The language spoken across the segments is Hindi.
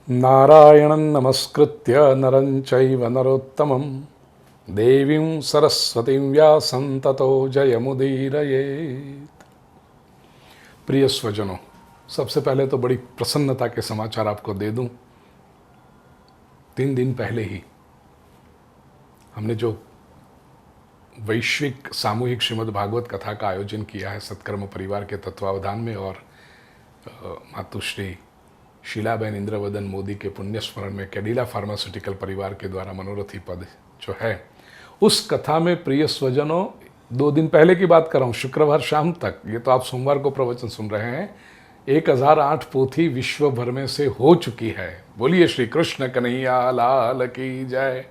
नारायणं नमस्कृत्य नरं चैव नरोत्तमं देवीं सरस्वतीं व्यासं ततो जयमुदीरयेत्। प्रिय स्वजनों, सबसे पहले तो बड़ी प्रसन्नता के समाचार आपको दे दूं। 3 दिन पहले ही हमने जो वैश्विक सामूहिक श्रीमद् भागवत कथा का आयोजन किया है सत्कर्म परिवार के तत्वावधान में और मातुश्री शीलाबेन इंद्रवदन मोदी के पुण्य स्मरण में कैडिला फार्मास्यूटिकल परिवार के द्वारा मनोरथी पद जो है, उस कथा में प्रिय स्वजनों 2 दिन पहले की बात कर रहा हूँ, शुक्रवार शाम तक, ये तो आप सोमवार को प्रवचन सुन रहे हैं, 1008 पोथी विश्व भर में से हो चुकी है। बोलिए श्री कृष्ण कन्हैया लाल की जय।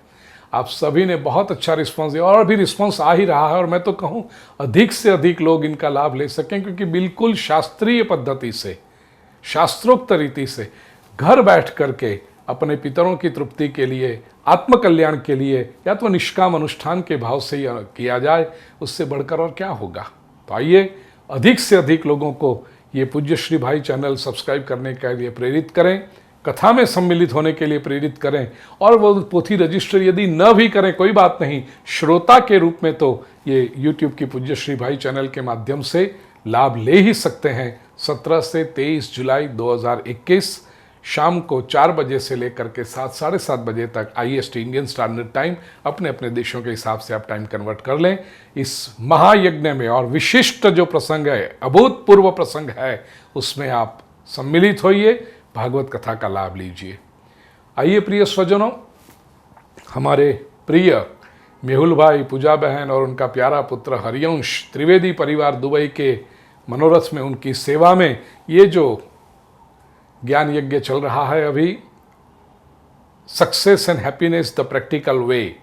आप सभी ने बहुत अच्छा रिस्पांस दिया और भी रिस्पांस आ ही रहा है और मैं तो कहूँ अधिक से अधिक लोग इनका लाभ ले सकें, क्योंकि बिल्कुल शास्त्रीय पद्धति से, शास्त्रोक्त रीति से घर बैठ करके अपने पितरों की तृप्ति के लिए, आत्मकल्याण के लिए या तो निष्काम अनुष्ठान के भाव से किया जाए, उससे बढ़कर और क्या होगा। तो आइए अधिक से अधिक लोगों को ये पूज्य श्री भाई चैनल सब्सक्राइब करने के लिए प्रेरित करें, कथा में सम्मिलित होने के लिए प्रेरित करें, और वो पोथी रजिस्टर यदि न भी करें कोई बात नहीं, श्रोता के रूप में तो ये यूट्यूब की पूज्य श्री भाई चैनल के माध्यम से लाभ ले ही सकते हैं। 17 से 23 जुलाई 2021 शाम को 4 बजे से लेकर के 7, साढ़े 7 बजे तक IST इंडियन स्टैंडर्ड टाइम, अपने अपने देशों के हिसाब से आप टाइम कन्वर्ट कर लें, इस महायज्ञ में और विशिष्ट जो प्रसंग है, अभूतपूर्व प्रसंग है, उसमें आप सम्मिलित होइए, भागवत कथा का लाभ लीजिए। आइए प्रिय स्वजनों, हमारे प्रिय मेहुल भाई, पूजा बहन और उनका प्यारा पुत्र हरिवंश त्रिवेदी परिवार दुबई के मनोरथ में, उनकी सेवा में ये जो ज्ञान यज्ञ चल रहा है अभी, success and happiness the practical way,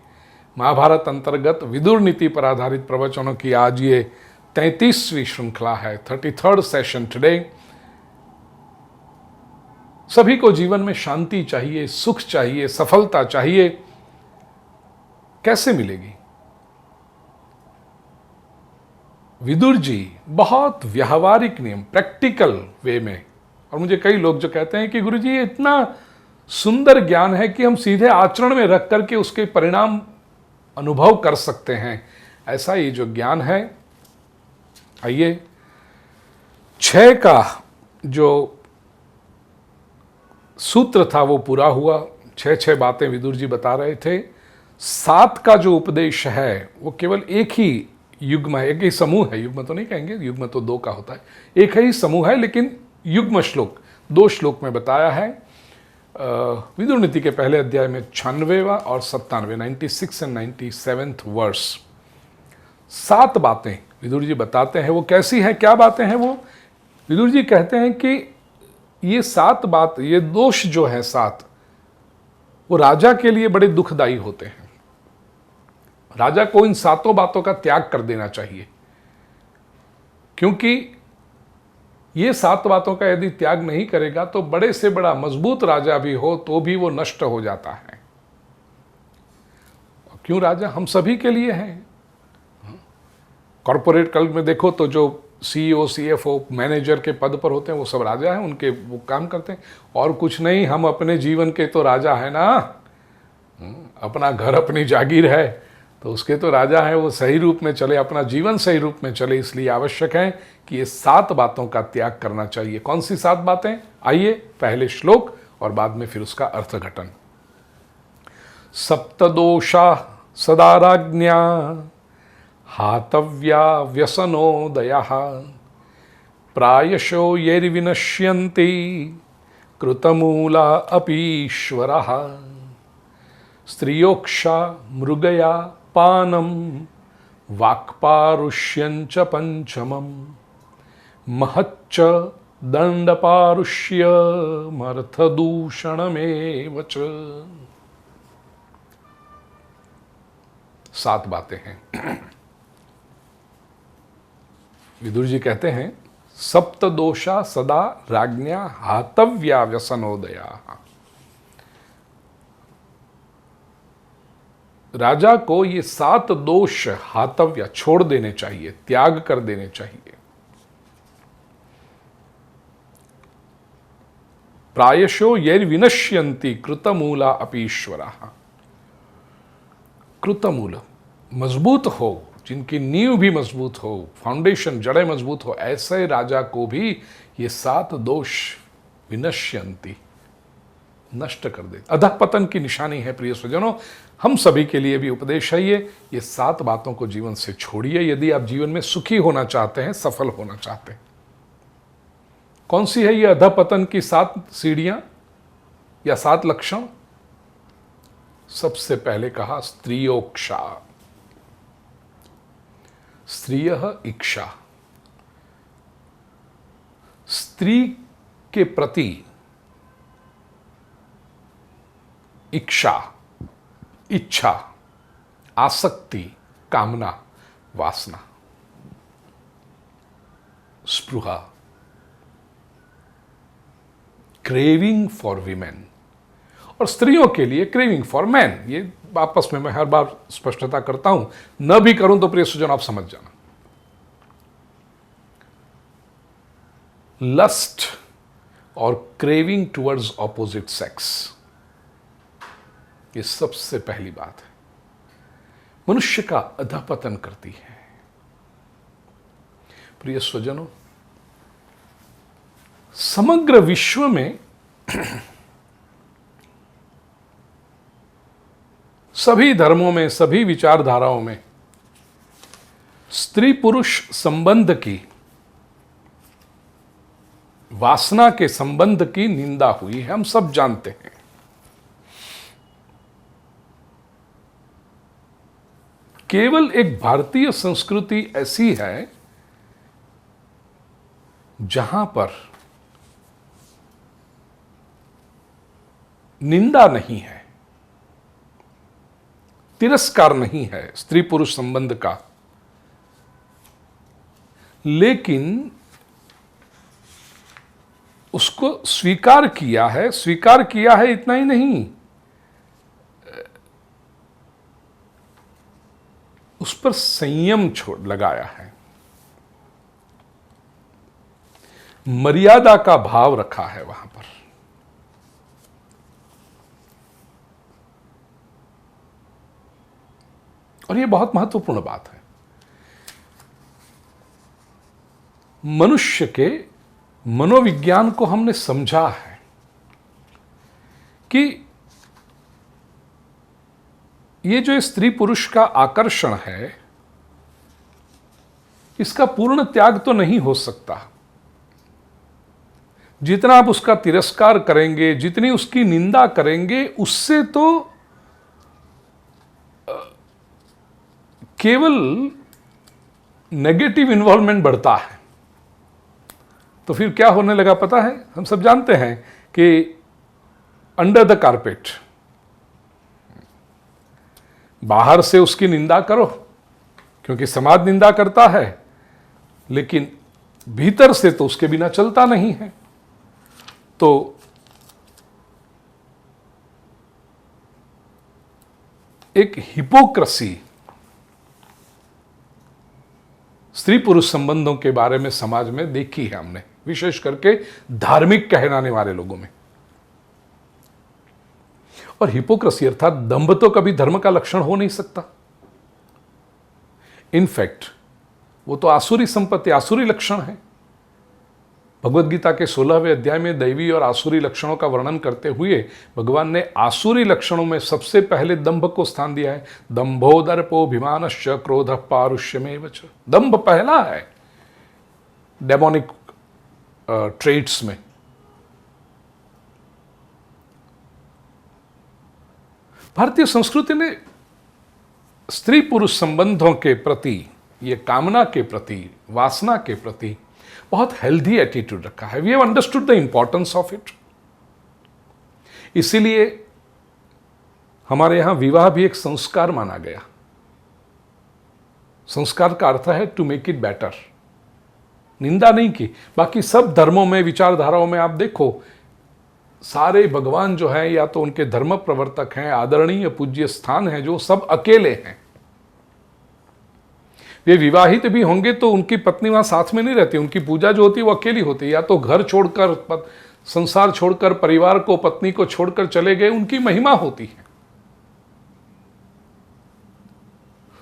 Mahabharat अंतर्गत विदुर नीति पर आधारित प्रवचनों की आज ये 33वीं श्रृंखला है, 33rd सेशन टुडे। सभी को जीवन में शांति चाहिए, सुख चाहिए, सफलता चाहिए। कैसे मिलेगी? विदुर जी बहुत व्यावहारिक नियम, प्रैक्टिकल वे में, और मुझे कई लोग जो कहते हैं कि गुरुजी ये इतना सुंदर ज्ञान है कि हम सीधे आचरण में रख करके उसके परिणाम अनुभव कर सकते हैं, ऐसा ही जो ज्ञान है। आइए 6 का जो सूत्र था वो पूरा हुआ, 6 बातें विदुर जी बता रहे थे। 7 का जो उपदेश है वो केवल एक ही युग्म है, एक ही समूह है, युग्म तो नहीं कहेंगे, युग्म तो 2 का होता है, एक ही समूह है, लेकिन युग्म श्लोक 2 श्लोक में बताया है। विदुर नीति के पहले अध्याय में 96वां और 97, 96 एंड 97th वर्स। 7 बातें विदुर जी बताते हैं। वो कैसी हैं, क्या बातें हैं? वो विदुर जी कहते हैं कि ये 7 बात, ये दोष जो है 7, वो राजा के लिए बड़े दुखदायी होते हैं। राजा को इन 7 बातों का त्याग कर देना चाहिए, क्योंकि ये 7 बातों का यदि त्याग नहीं करेगा तो बड़े से बड़ा मजबूत राजा भी हो तो भी वो नष्ट हो जाता है। क्यों? राजा हम सभी के लिए हैं। कॉर्पोरेट कल्ट में देखो तो जो CEO, CFO, मैनेजर के पद पर होते हैं वो सब राजा हैं, उनके वो काम करते हैं, और कुछ नहीं। हम अपने जीवन के तो राजा है ना, अपना घर अपनी जागीर है तो उसके तो राजा है, वो सही रूप में चले, अपना जीवन सही रूप में चले। इसलिए आवश्यक है कि ये 7 बातों का त्याग करना चाहिए। कौन सी 7 बातें? आइए पहले श्लोक और बाद में फिर उसका अर्थघटन। सप्तदोषा सदाराज्ञा हातव्या व्यसनोदयः प्रायशो यैर्विनश्यन्ति कृतमूला अपीश्वरः स्त्रियोक्षा मृगया पानम वाक्पारुष्यंच पंचमम महच्च दंडपारुष्यमर्थदूषणमेव च। 7 बातें हैं। विदुर जी कहते हैं सप्तदोषा सदा राज्ञा हातव्या व्यसनोदया। राजा को ये 7 दोष हातव्य छोड़ देने चाहिए, त्याग कर देने चाहिए। प्रायशो यैर्विनश्यन्ति कृतमूला अपीश्वरा। कृतमूल, मजबूत हो, जिनकी नींव भी मजबूत हो, फाउंडेशन, जड़ें मजबूत हो, ऐसे राजा को भी ये 7 दोष विनश्यन्ति, नष्ट कर दे। अधःपतन की निशानी है प्रिय स्वजनों। हम सभी के लिए भी उपदेश है ये 7 बातों को जीवन से छोड़िए यदि आप जीवन में सुखी होना चाहते हैं, सफल होना चाहते हैं। कौन सी है ये अधःपतन की 7 सीढ़ियां या 7 लक्षण? सबसे पहले कहा स्त्रियोक्षा, स्त्रियः इक्षा। स्त्री के प्रति इच्छा, इच्छा, आसक्ति, कामना, वासना, स्पृहा, क्रेविंग फॉर वीमेन। और स्त्रियों के लिए क्रेविंग फॉर मैन। ये आपस में मैं हर बार स्पष्टता करता हूं, न भी करूं तो प्रिय सुजन आप समझ जाना। लस्ट और क्रेविंग टुवर्ड्स ऑपोजिट सेक्स, ये सबसे पहली बात है, मनुष्य का अधःपतन करती है। प्रिय स्वजनों, समग्र विश्व में सभी धर्मों में, सभी विचारधाराओं में स्त्री पुरुष संबंध की, वासना के संबंध की निंदा हुई है, हम सब जानते हैं। केवल एक भारतीय संस्कृति ऐसी है जहां पर निंदा नहीं है, तिरस्कार नहीं है स्त्री पुरुष संबंध का, लेकिन उसको स्वीकार किया है। स्वीकार किया है इतना ही नहीं, उस पर संयम छोड़ लगाया है, मर्यादा का भाव रखा है वहां पर। और यह बहुत महत्वपूर्ण बात है। मनुष्य के मनोविज्ञान को हमने समझा है कि ये जो स्त्री पुरुष का आकर्षण है, इसका पूर्ण त्याग तो नहीं हो सकता। जितना आप उसका तिरस्कार करेंगे, जितनी उसकी निंदा करेंगे, उससे तो केवल नेगेटिव इन्वॉल्वमेंट बढ़ता है। तो फिर क्या होने लगा पता है? हम सब जानते हैं कि अंडर द कारपेट, बाहर से उसकी निंदा करो क्योंकि समाज निंदा करता है, लेकिन भीतर से तो उसके बिना चलता नहीं है। तो एक हिपोक्रेसी स्त्री पुरुष संबंधों के बारे में समाज में देखी है हमने, विशेष करके धार्मिक कहलाने वाले लोगों में। और हिपोक्रेसी अर्थात दंभ तो कभी धर्म का लक्षण हो नहीं सकता। इनफैक्ट वो तो आसुरी संपत्ति, आसुरी लक्षण है। भगवद गीता के 16वें अध्याय में दैवी और आसुरी लक्षणों का वर्णन करते हुए भगवान ने आसुरी लक्षणों में सबसे पहले दंभ को स्थान दिया है। दंभो दर्पोभिमानश्च क्रोधः पारुष्यमेव च। दंभ पहला है डेमोनिक ट्रेट्स में। भारतीय संस्कृति ने स्त्री पुरुष संबंधों के प्रति, ये कामना के प्रति, वासना के प्रति बहुत हेल्दी एटीट्यूड रखा है। We have understood the importance of it. इसीलिए हमारे यहां विवाह भी एक संस्कार माना गया। संस्कार का अर्थ है टू मेक इट बेटर। निंदा नहीं की। बाकी सब धर्मों में, विचारधाराओं में आप देखो, सारे भगवान जो हैं या तो उनके धर्म प्रवर्तक हैं, आदरणीय पूज्य स्थान हैं, जो सब अकेले हैं। वे विवाहित भी होंगे तो उनकी पत्नी वहां साथ में नहीं रहती, उनकी पूजा जो होती है वो अकेली होती है, या तो घर छोड़कर संसार छोड़कर, परिवार को, पत्नी को छोड़कर चले गए, उनकी महिमा होती है।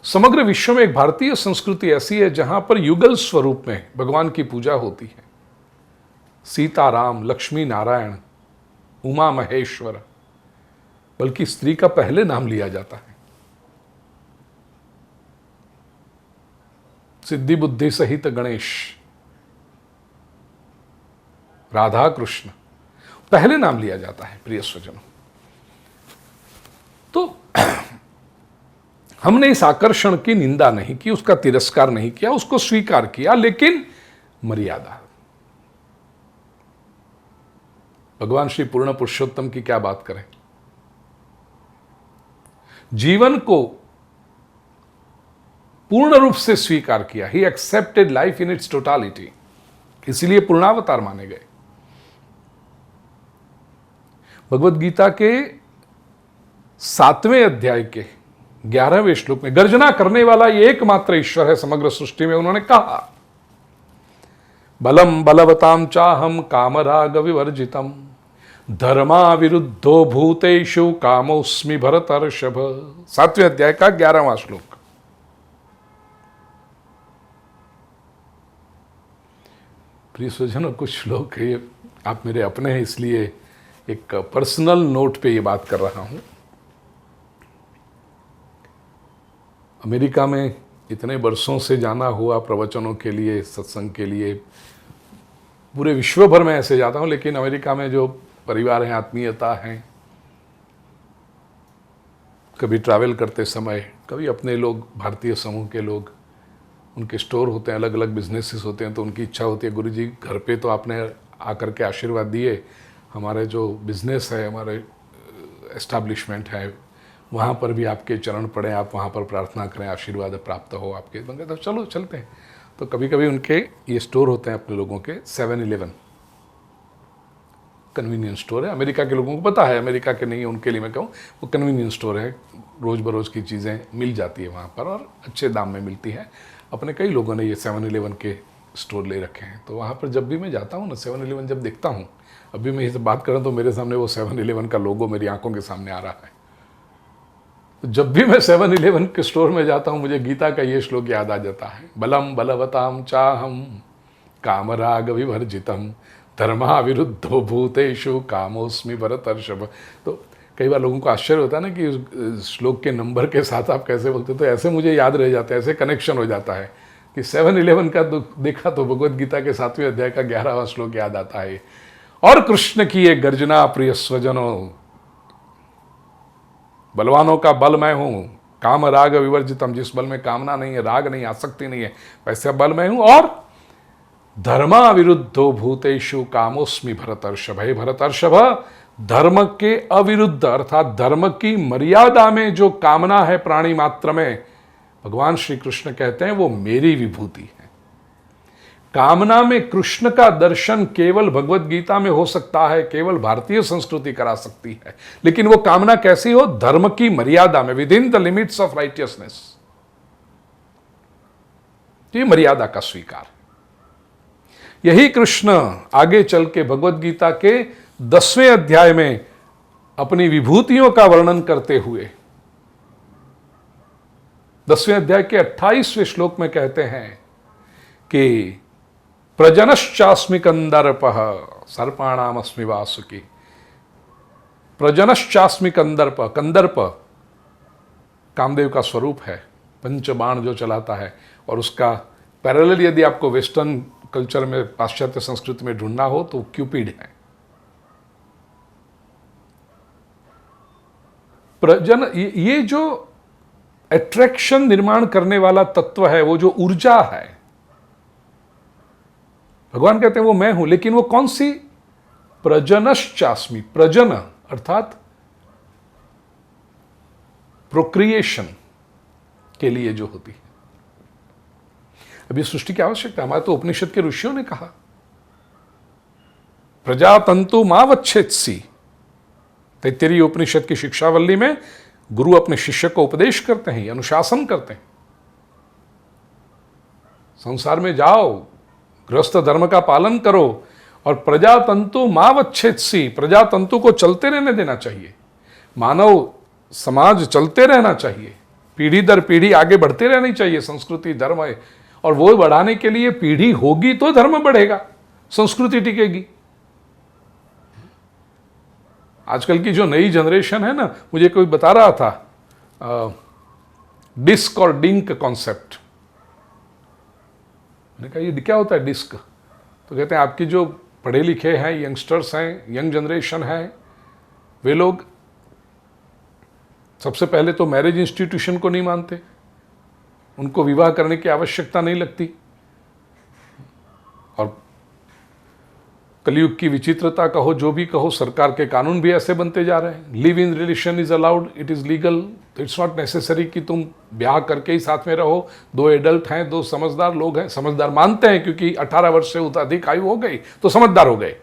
समग्र विश्व में एक भारतीय संस्कृति ऐसी है जहां पर युगल स्वरूप में भगवान की पूजा होती है। सीताराम, लक्ष्मी नारायण, उमा महेश्वर, बल्कि स्त्री का पहले नाम लिया जाता है। सिद्धि बुद्धि सहित गणेश, राधा कृष्ण, पहले नाम लिया जाता है। प्रिय स्वजनों, तो हमने इस आकर्षण की निंदा नहीं की, उसका तिरस्कार नहीं किया, उसको स्वीकार किया, लेकिन मर्यादा। भगवान श्री पूर्ण पुरुषोत्तम की क्या बात करें। जीवन को पूर्ण रूप से स्वीकार किया। He accepted life in its totality, इसलिए पूर्णावतार माने गए। भगवत गीता के 7वें अध्याय के 11वें श्लोक में गर्जना करने वाला ये एकमात्र ईश्वर है समग्र सृष्टि में। उन्होंने कहा, बलम बलवताम चाहम कामराग विवर्जितम धर्मा विरुद्धो भूतेषु कामोस्मि भरतर्षभ। 7वें अध्याय का 11वां श्लोक। प्रिय स्वजनों, कुछ लोग, ये आप मेरे अपने हैं इसलिए एक पर्सनल नोट पे ये बात कर रहा हूं। अमेरिका में इतने वर्षों से जाना हुआ प्रवचनों के लिए, सत्संग के लिए, पूरे विश्व भर में ऐसे जाता हूं, लेकिन अमेरिका में जो परिवार हैं, आत्मीयता हैं, कभी ट्रैवल करते समय, कभी अपने लोग, भारतीय समूह के लोग, उनके स्टोर होते हैं, अलग अलग बिजनेसेस होते हैं, तो उनकी इच्छा होती है, गुरुजी घर पे तो आपने आकर के आशीर्वाद दिए, हमारे जो बिजनेस है, हमारे एस्टैब्लिशमेंट है, वहाँ पर भी आपके चरण पड़े, आप वहाँ पर प्रार्थना करें, आशीर्वाद प्राप्त हो आपके। बंगे तो चलो चलते हैं। तो कभी कभी उनके ये स्टोर होते हैं अपने लोगों के, 7-Eleven कन्वीनियंस स्टोर है। अमेरिका के लोगों को पता है, अमेरिका के नहीं है उनके लिए मैं कहूँ, वो कन्वीनियंस स्टोर है, रोज़ बरोज़ की चीज़ें मिल जाती है वहाँ पर और अच्छे दाम में मिलती है। अपने कई लोगों ने ये 7-Eleven के स्टोर ले रखे हैं। तो वहाँ पर जब भी मैं जाता हूँ ना, 7-Eleven जब देखता हूँ, अभी मैं ये बात कर रहा हूँ तो मेरे सामने वो 7-Eleven का लोगो मेरी आंखों के सामने आ रहा है। तो जब भी मैं 7-Eleven के स्टोर में जाता हूँ, मुझे गीता का ये श्लोक याद आ जाता है, बलम बलवताम चाहम कामराग विवर्जितम धर्मा विरुद्धो भूतेषु कामोस्मि भरतर्षभ। तो कई बार लोगों को आश्चर्य होता है ना कि उस श्लोक के नंबर के साथ आप कैसे बोलते, तो ऐसे मुझे याद रह जाता है, ऐसे कनेक्शन हो जाता है कि 7-Eleven का देखा तो भगवत गीता के 7वें अध्याय का 11वां श्लोक याद आता है। और कृष्ण की ये गर्जना, प्रिय स्वजनों, बलवानों का बल मैं हूं, काम राग विवर्जितम, जिस बल में कामना नहीं है, राग नहीं, आसक्ति नहीं है, वैसे बल मैं हूं। और धर्मा विरुद्धो भूतेषु कामोस्मि भरतर्षभ। हे भरतर्षभ, धर्म के अविरुद्ध अर्थात धर्म की मर्यादा में जो कामना है प्राणी मात्र में, भगवान श्री कृष्ण कहते हैं वो मेरी विभूति है। कामना में कृष्ण का दर्शन केवल भगवत गीता में हो सकता है, केवल भारतीय संस्कृति करा सकती है, लेकिन वो कामना कैसी हो, धर्म की मर्यादा में, with in the limits of righteousness. ये मर्यादा का स्वीकार। यही कृष्ण आगे चल के भगवत गीता के 10वें अध्याय में अपनी विभूतियों का वर्णन करते हुए 10वें अध्याय के 28वें श्लोक में कहते हैं कि प्रजनश्चास्मि कंदर्पः सर्पाणामस्मि वासुकी। प्रजनश्चास्मि कंदर्प, कंदर्प कामदेव का स्वरूप है, पंचबाण जो चलाता है, और उसका पैरेलल यदि आपको वेस्टर्न कल्चर में, पाश्चात्य संस्कृति में ढूंढना हो तो क्यूपिड है। प्रजन, ये जो अट्रैक्शन निर्माण करने वाला तत्व है, वो जो ऊर्जा है, भगवान कहते हैं वो मैं हूं, लेकिन वो कौन सी, प्रजनश्चास्मि, प्रजन अर्थात प्रोक्रिएशन के लिए जो होती है। अभी सृष्टि की आवश्यकता है, हमारे तो उपनिषद के ऋषियों ने कहा, प्रजातंतु मावच्छेत्सी। तैत्तिरीय उपनिषद की शिक्षावल्ली में गुरु अपने शिष्य को उपदेश करते हैं, अनुशासन करते हैं, संसार में जाओ, गृहस्थ धर्म का पालन करो, और प्रजातंतु मावच्छेदसी, प्रजातंतु को चलते रहने देना चाहिए, मानव समाज चलते रहना चाहिए, पीढ़ी दर पीढ़ी आगे बढ़ते रहनी चाहिए, संस्कृति धर्म है, और वो बढ़ाने के लिए पीढ़ी होगी तो धर्म बढ़ेगा, संस्कृति टिकेगी। आजकल की जो नई जनरेशन है ना, मुझे कोई बता रहा था डिस्क और डिंक कॉन्सेप्ट। मैंने कहा ये क्या होता है डिस्क? तो कहते हैं आपकी जो पढ़े लिखे हैं यंगस्टर्स हैं, यंग जनरेशन है, वे लोग सबसे पहले तो मैरिज इंस्टीट्यूशन को नहीं मानते, उनको विवाह करने की आवश्यकता नहीं लगती, और कलयुग की विचित्रता कहो, जो भी कहो, सरकार के कानून भी ऐसे बनते जा रहे हैं। Live in relation is allowed, it is legal, it's not necessary कि तुम ब्याह करके ही साथ में रहो। दो एडल्ट हैं, दो समझदार लोग हैं, समझदार मानते हैं क्योंकि 18 वर्ष से अधिक आयु हो गई तो समझदार हो गए,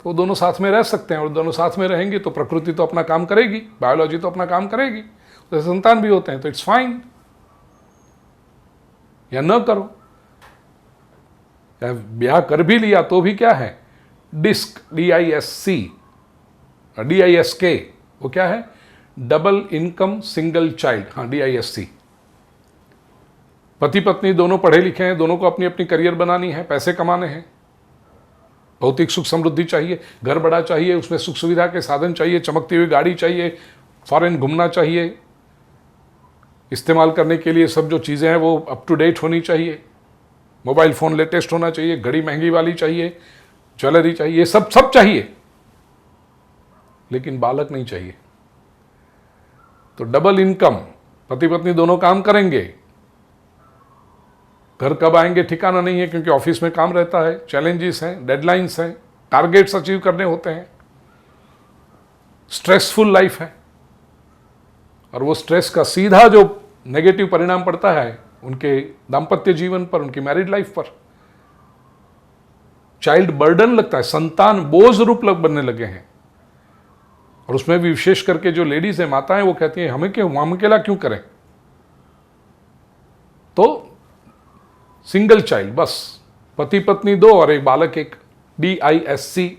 तो दोनों साथ में रह सकते हैं, और दोनों साथ में रहेंगे तो प्रकृति तो अपना काम करेगी, बायोलॉजी तो अपना काम करेगी, तो संतान भी होते हैं, तो इट्स फाइन। या न करो, या ब्याह कर भी लिया तो भी क्या है, डिस्क, DISC, DISK, वो क्या है, डबल इनकम सिंगल चाइल्ड, हाँ DISC। पति पत्नी दोनों पढ़े लिखे हैं, दोनों को अपनी अपनी करियर बनानी है, पैसे कमाने हैं, भौतिक सुख समृद्धि चाहिए, घर बड़ा चाहिए, उसमें सुख सुविधा के साधन चाहिए, चमकती हुई गाड़ी चाहिए, फॉरेन घूमना चाहिए, इस्तेमाल करने के लिए सब जो चीज़ें हैं वो अप टू डेट होनी चाहिए, मोबाइल फ़ोन लेटेस्ट होना चाहिए, घड़ी महंगी वाली चाहिए, ज्वेलरी चाहिए, सब सब चाहिए, लेकिन बालक नहीं चाहिए। तो डबल इनकम, पति पत्नी दोनों काम करेंगे, घर कब आएंगे ठिकाना नहीं है, क्योंकि ऑफिस में काम रहता है, चैलेंजेस हैं, डेडलाइंस हैं, टारगेट्स अचीव करने होते हैं, स्ट्रेसफुल लाइफ है, और वो स्ट्रेस का सीधा जो नेगेटिव परिणाम पड़ता है उनके दाम्पत्य जीवन पर, उनकी मैरिड लाइफ पर। चाइल्ड बर्डन लगता है, संतान बोझ रूप बनने लगे हैं, और उसमें भी विशेष करके जो लेडीज हैं, माताएं, वो कहती हैं हमें क्यों, हम अकेला क्यों करें। तो सिंगल चाइल्ड, बस पति पत्नी दो और एक बालक एक, DISC,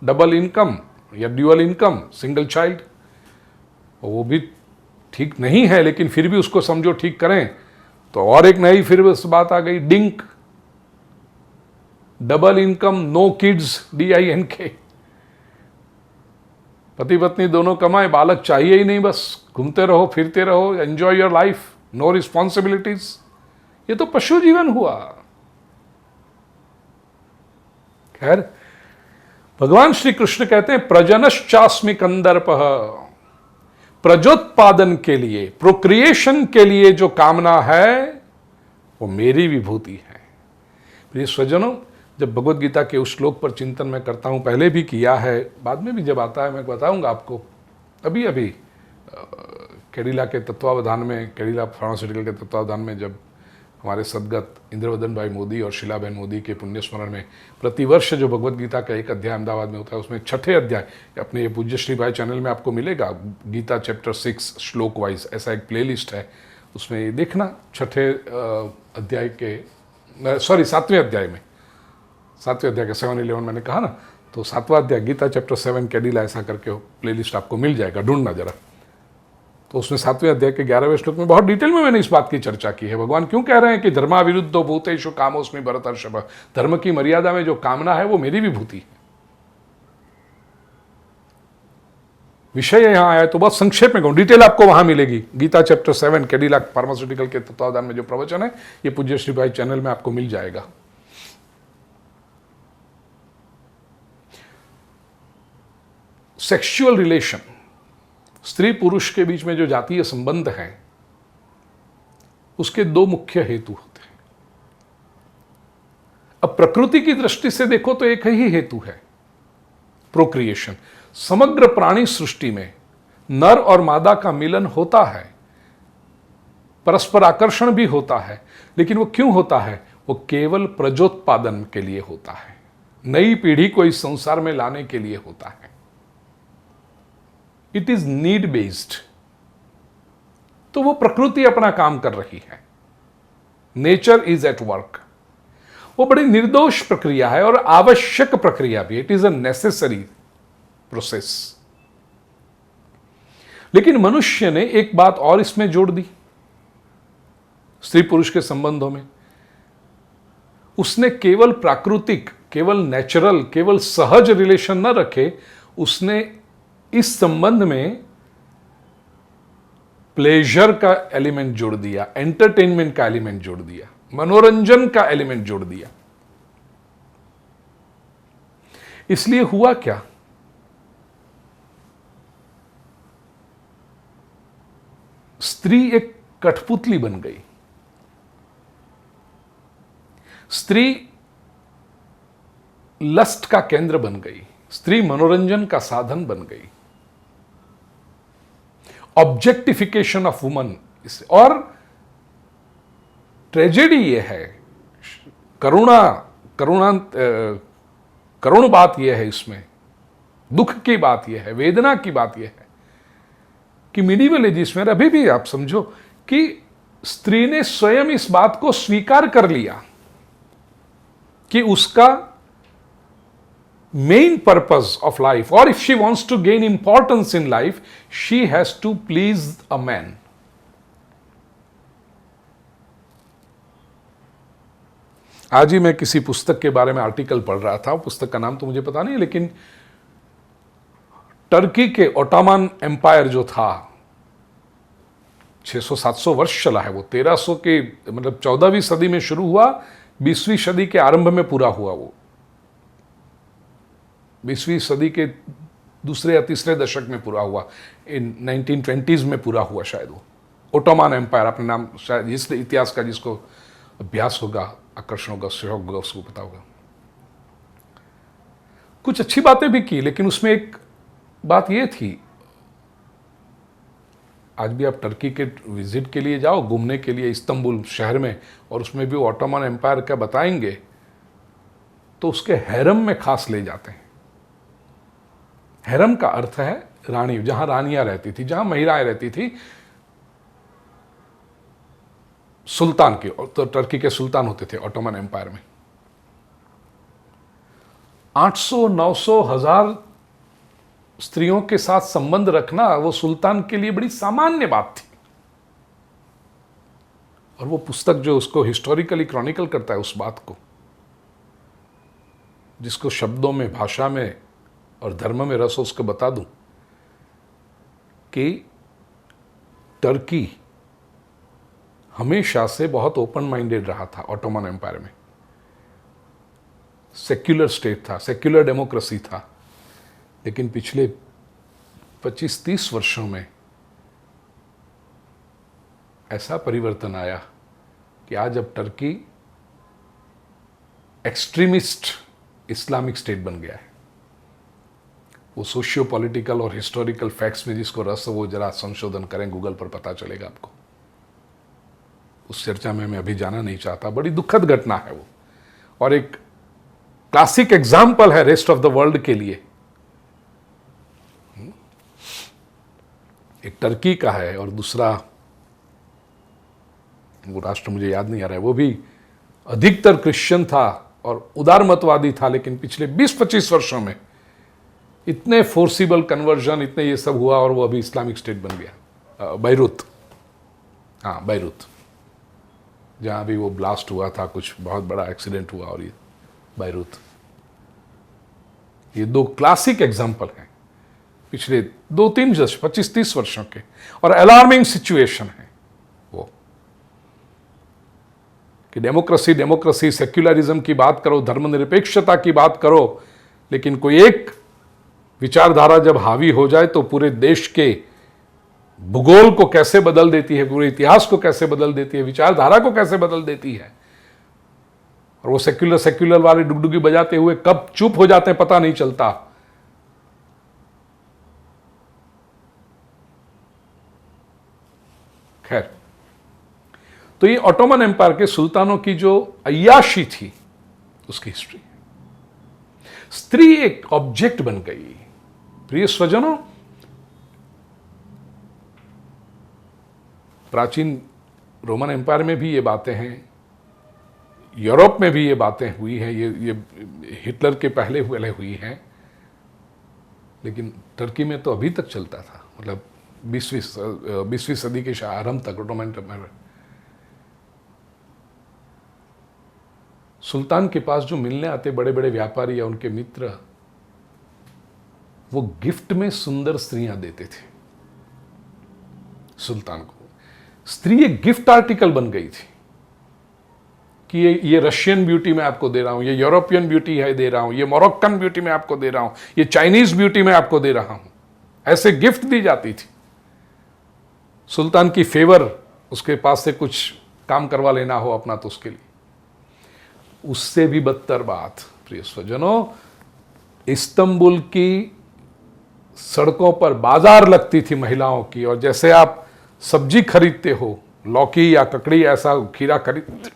डबल इनकम या ड्यूअल इनकम, सिंगल चाइल्ड। वो भी ठीक नहीं है, लेकिन फिर भी उसको समझो ठीक करें। तो और एक नई फिर बात आ गई, DINK, double income no kids, DINK। पति पत्नी दोनों कमाए, बालक चाहिए ही नहीं, बस घूमते रहो, फिरते रहो, enjoy your life, no responsibilities. ये तो पशु जीवन हुआ। खैर, भगवान श्री कृष्ण कहते हैं प्रजनश्चास्मि कंदर्पः, प्रजोत्पादन के लिए, प्रोक्रिएशन के लिए जो कामना है वो मेरी विभूति है। प्रिय स्वजनों, जब भगवत गीता के उस श्लोक पर चिंतन मैं करता हूँ, पहले भी किया है, बाद में भी जब आता है मैं बताऊंगा आपको। अभी अभी कैडिला के तत्वावधान में, कैडिला फार्मास्यूटिकल के तत्वावधान में, जब हमारे सदगत इंद्रवदन भाई मोदी और शीलाबेन मोदी के पुण्य स्मरण में प्रतिवर्ष जो भगवत गीता का एक अध्याय अहमदाबाद में होता है, उसमें 6ठे अध्याय अपने ये पूज्य श्री भाई चैनल में आपको मिलेगा, गीता चैप्टर 6 श्लोक वाइज ऐसा एक प्लेलिस्ट है, उसमें ये देखना। 6ठे अध्याय के, सॉरी 7वें अध्याय में, 7वें अध्याय के 7-11 मैंने कहा ना, तो 7वां अध्याय गीता चैप्टर 7 कैडिला ऐसा करके प्लेलिस्ट आपको मिल जाएगा, ढूंढना जरा। तो उसमें 7वें अध्याय के 11वें श्लोक में बहुत डिटेल में मैंने इस बात की चर्चा की है। भगवान क्यों कह रहे हैं कि धर्माविरुद्धो भूतेषु कामोऽस्मि भरतर्षभ, धर्म की मर्यादा में जो कामना है वो मेरी विभूति है। विषय यहां आया तो बहुत संक्षेप में कहूं, डिटेल आपको वहां मिलेगी। गीता चैप्टर 7 कैडिला फार्मास्यूटिकल के तत्वावधान में जो प्रवचन है, ये पूज्य श्री भाई चैनल में आपको मिल जाएगा। सेक्सुअल रिलेशन, स्त्री पुरुष के बीच में जो जातीय संबंध है, उसके दो मुख्य हेतु होते हैं। अब प्रकृति की दृष्टि से देखो तो एक ही हेतु है, प्रोक्रिएशन। समग्र प्राणी सृष्टि में नर और मादा का मिलन होता है, परस्पर आकर्षण भी होता है, लेकिन वो क्यों होता है? वो केवल प्रजोत्पादन के लिए होता है, नई पीढ़ी को इस संसार में लाने के लिए होता है। It is need based. तो वो प्रकृति अपना काम कर रही है, नेचर इज एट वर्क। वो बड़ी निर्दोष प्रक्रिया है और आवश्यक प्रक्रिया भी। It is a necessary process. लेकिन मनुष्य ने एक बात और इसमें जोड़ दी स्त्री पुरुष के संबंधों में। उसने केवल प्राकृतिक, केवल नेचुरल, केवल सहज रिलेशन न रखे, उसने इस संबंध में प्लेजर का एलिमेंट जोड़ दिया, एंटरटेनमेंट का एलिमेंट जोड़ दिया, मनोरंजन का एलिमेंट जोड़ दिया। इसलिए हुआ क्या, स्त्री एक कठपुतली बन गई। स्त्री लस्ट का केंद्र बन गई। स्त्री मनोरंजन का साधन बन गई। Objectification of woman. और ट्रेजेडी यह है, करुण बात यह है, इसमें दुख की बात यह है, वेदना की बात यह है कि मिडिवल एजिस में अभी भी आप समझो कि स्त्री ने स्वयं इस बात को स्वीकार कर लिया कि उसका मेन पर्पस ऑफ लाइफ, और if she wants to gain importance in life, she has to please a man. आज ही मैं किसी पुस्तक के बारे में आर्टिकल पढ़ रहा था, पुस्तक का नाम तो मुझे पता नहीं, लेकिन टर्की के ओटोमन एम्पायर जो था, 600-700 वर्ष चला है वो, 1300 के मतलब 14वीं सदी में शुरू हुआ, 20वीं सदी के आरंभ में पूरा हुआ। वो 20वीं सदी के दूसरे या तीसरे दशक में पूरा हुआ, इन 1920s में पूरा हुआ शायद वो ओटोमन एम्पायर। अपने नाम शायद इस इतिहास का जिसको अभ्यास होगा, आकर्षण होगा, शौक होगा, उसको पता होगा। कुछ अच्छी बातें भी की, लेकिन उसमें एक बात यह थी, आज भी आप टर्की के विजिट के लिए जाओ, घूमने के लिए इस्तांबुल शहर में, और उसमें भी ओटोमन एम्पायर का बताएंगे तो उसके हैरम में खास ले जाते हैं। हैरम का अर्थ है रानी, जहां रानियां रहती थी, जहां महिलाएं रहती थी, सुल्तान के, तो टर्की के सुल्तान होते थे ओटोमन एम्पायर में। 800-900,000 स्त्रियों के साथ संबंध रखना वो सुल्तान के लिए बड़ी सामान्य बात थी। और वो पुस्तक जो उसको हिस्टोरिकली क्रॉनिकल करता है उस बात को, जिसको शब्दों में, भाषा में और धर्म में रस हो, उसको बता दूं कि टर्की हमेशा से बहुत ओपन माइंडेड रहा था। ओटोमन एम्पायर में सेक्युलर स्टेट था, सेक्युलर डेमोक्रेसी था, लेकिन पिछले 25-30 वर्षों में ऐसा परिवर्तन आया कि आज अब टर्की एक्सट्रीमिस्ट इस्लामिक स्टेट बन गया है। वो सोशियो पॉलिटिकल और हिस्टोरिकल फैक्ट्स में जिसको रस हो वो जरा संशोधन करें, गूगल पर पता चलेगा आपको। उस चर्चा में मैं अभी जाना नहीं चाहता। बड़ी दुखद घटना है वो, और एक क्लासिक एग्जाम्पल है रेस्ट ऑफ द वर्ल्ड के लिए। एक टर्की का है और दूसरा, वो राष्ट्र मुझे याद नहीं आ रहा है, वो भी अधिकतर क्रिश्चियन था और उदारमतवादी था, लेकिन पिछले 20-25 वर्षों में इतने फोर्सिबल कन्वर्जन, इतने ये सब हुआ और वो अभी इस्लामिक स्टेट बन गया। बैरूत, हाँ बैरूत, जहाँ भी वो ब्लास्ट हुआ था, कुछ बहुत बड़ा एक्सीडेंट हुआ, और ये बैरूत, ये दो क्लासिक एग्जाम्पल हैं पिछले 25-30 वर्षों के, और अलार्मिंग सिचुएशन है वो कि डेमोक्रेसी, सेक्युलरिज्म की बात करो, धर्मनिरपेक्षता की बात करो, लेकिन कोई एक विचारधारा जब हावी हो जाए तो पूरे देश के भूगोल को कैसे बदल देती है, पूरे इतिहास को कैसे बदल देती है, विचारधारा को कैसे बदल देती है। और वो सेक्युलर वाले डुगडुगी बजाते हुए कब चुप हो जाते हैं पता नहीं चलता। खैर, तो ये ओटोमन एम्पायर के सुल्तानों की जो अय्याशी थी उसकी हिस्ट्री। स्त्री एक ऑब्जेक्ट बन गई। प्रिय स्वजनों, प्राचीन रोमन एम्पायर में भी ये बातें हैं, यूरोप में भी ये बातें हुई हैं, ये हिटलर के पहले हुई हैं, लेकिन टर्की में तो अभी तक चलता था, मतलब 20वीं सदी के आरंभ तक ऑटोमन एम्पायर। सुल्तान के पास जो मिलने आते बड़े बड़े व्यापारी या उनके मित्र, वो गिफ्ट में सुंदर स्त्रियां देते थे सुल्तान को। स्त्री एक गिफ्ट आर्टिकल बन गई थी कि ये रशियन ब्यूटी मैं आपको दे रहा हूं, ये यूरोपियन ब्यूटी है दे रहा हूं, ये मोरक्कन ब्यूटी मैं आपको दे रहा हूं, ये चाइनीज ब्यूटी मैं आपको दे रहा हूं। ऐसे गिफ्ट दी जाती थी। सुल्तान की फेवर, उसके पास से कुछ काम करवा लेना हो अपना तो उसके लिए। उससे भी बदतर बात प्रिय स्वजनों, इस्तांबुल की सड़कों पर बाजार लगती थी महिलाओं की, और जैसे आप सब्जी खरीदते हो, लौकी या ककड़ी ऐसा खीरा खरीदते,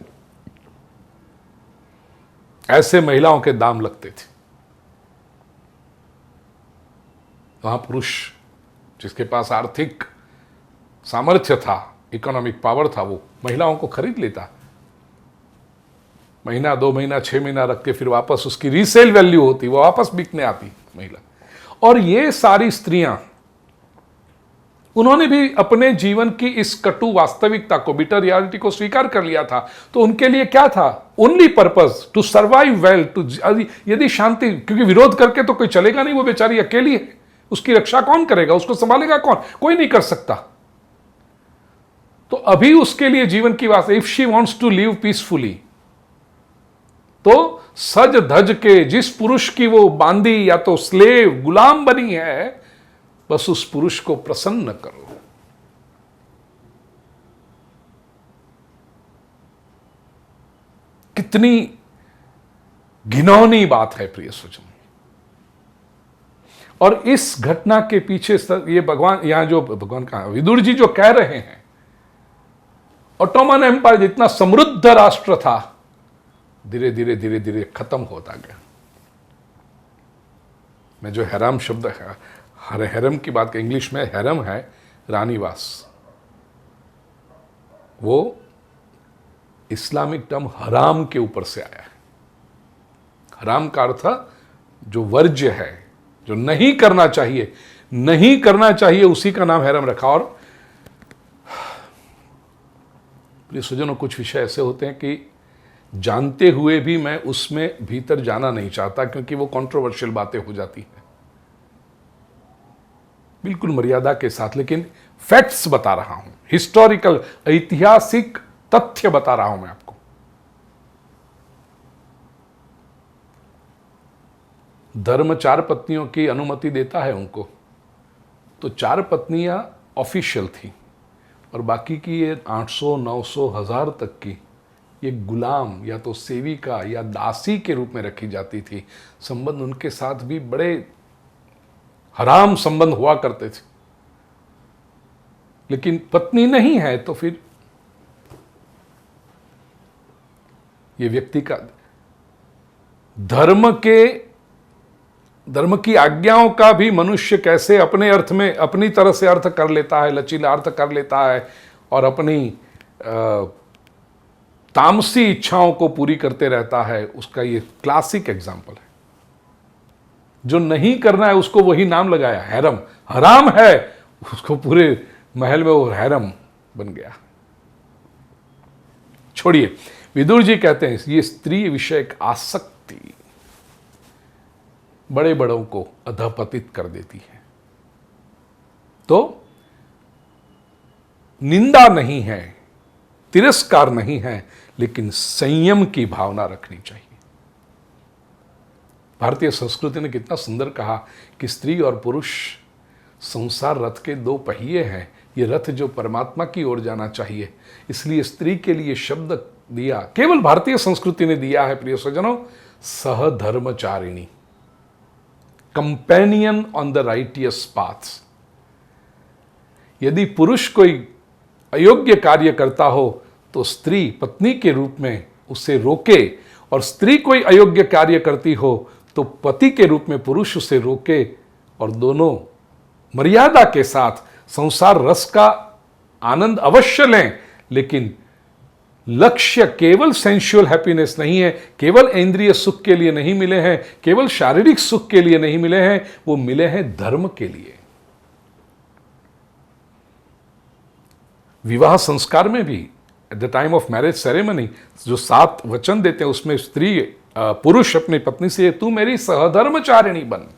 ऐसे महिलाओं के दाम लगते थे। वहां पुरुष जिसके पास आर्थिक सामर्थ्य था, इकोनॉमिक पावर था, वो महिलाओं को खरीद लेता। महीना 2 महीना 6 महीना रख के फिर वापस उसकी रीसेल वैल्यू होती, वो वापस बिकने आती महिला। और ये सारी स्त्रियां, उन्होंने भी अपने जीवन की इस कटु वास्तविकता को, बिटर रियलिटी को स्वीकार कर लिया था। तो उनके लिए क्या था? Only purpose to survive well, to, यदि शांति, क्योंकि विरोध करके तो कोई चलेगा नहीं, वो बेचारी अकेली है, उसकी रक्षा कौन करेगा, उसको संभालेगा कौन? कोई नहीं कर सकता। तो अभी उसके लिए जीवन की वास्तव, if she wants to live peacefully, तो सज धज के जिस पुरुष की वो बांदी या तो स्लेव, गुलाम बनी है, बस उस पुरुष को प्रसन्न करो। कितनी घिनौनी बात है प्रिय स्वजन। और इस घटना के पीछे ये भगवान, यहां जो भगवान का विदुर जी जो कह रहे हैं, ऑटोमन एम्पायर जितना समृद्ध राष्ट्र था, धीरे धीरे धीरे धीरे खत्म होता गया। मैं जो हैराम शब्द है, हैरम की बात, इंग्लिश में हैरम है रानीवास, वो इस्लामिक टर्म हराम के ऊपर से आया है। हराम का अर्थ जो वर्ज्य है, जो नहीं करना चाहिए, नहीं करना चाहिए, उसी का नाम हैरम रखा। और प्रिय स्वजनों, कुछ विषय ऐसे होते हैं कि जानते हुए भी मैं उसमें भीतर जाना नहीं चाहता, क्योंकि वो कंट्रोवर्शियल बातें हो जाती हैं, बिल्कुल मर्यादा के साथ। लेकिन फैक्ट्स बता रहा हूं, हिस्टोरिकल, ऐतिहासिक तथ्य बता रहा हूं मैं आपको। धर्म 4 पत्नियों की अनुमति देता है उनको, तो 4 पत्नियां ऑफिशियल थी, और बाकी की ये 800, 900, 1000 तक की ये गुलाम या तो सेविका या दासी के रूप में रखी जाती थी। संबंध उनके साथ भी बड़े हराम संबंध हुआ करते थे। लेकिन पत्नी नहीं है तो फिर ये व्यक्ति का धर्म की आज्ञाओं का भी मनुष्य कैसे अपने अर्थ में, अपनी तरह से अर्थ कर लेता है, लचीला अर्थ कर लेता है, और अपनी तामसी इच्छाओं को पूरी करते रहता है, उसका ये क्लासिक एग्जाम्पल है। जो नहीं करना है उसको वही नाम लगाया, हैरम। हराम है, उसको पूरे महल में वो हैरम बन गया। छोड़िए, विदुर जी कहते हैं ये स्त्री विषयक आसक्ति बड़े बड़ों को अधपतित कर देती है। तो निंदा नहीं है, तिरस्कार नहीं है, लेकिन संयम की भावना रखनी चाहिए। भारतीय संस्कृति ने कितना सुंदर कहा कि स्त्री और पुरुष संसार रथ के 2 पहिए हैं। ये रथ जो परमात्मा की ओर जाना चाहिए, इसलिए स्त्री के लिए शब्द दिया, केवल भारतीय संस्कृति ने दिया है प्रिय स्वजनों, सहधर्मचारिणी, companion on the righteous paths. यदि पुरुष कोई अयोग्य कार्य करता हो तो स्त्री पत्नी के रूप में उसे रोके, और स्त्री कोई अयोग्य कार्य करती हो तो पति के रूप में पुरुष उसे रोके, और दोनों मर्यादा के साथ संसार रस का आनंद अवश्य लें, लेकिन लक्ष्य केवल सेंसुअल हैप्पीनेस नहीं है, केवल इंद्रिय सुख के लिए नहीं मिले हैं, केवल शारीरिक सुख के लिए नहीं मिले हैं, वो मिले हैं धर्म के लिए। विवाह संस्कार में भी at the time of marriage ceremony जो 7 वचन देते हैं, उसमें स्त्री पुरुष अपनी पत्नी से, तू मेरी सहधर्मचारिणी बन,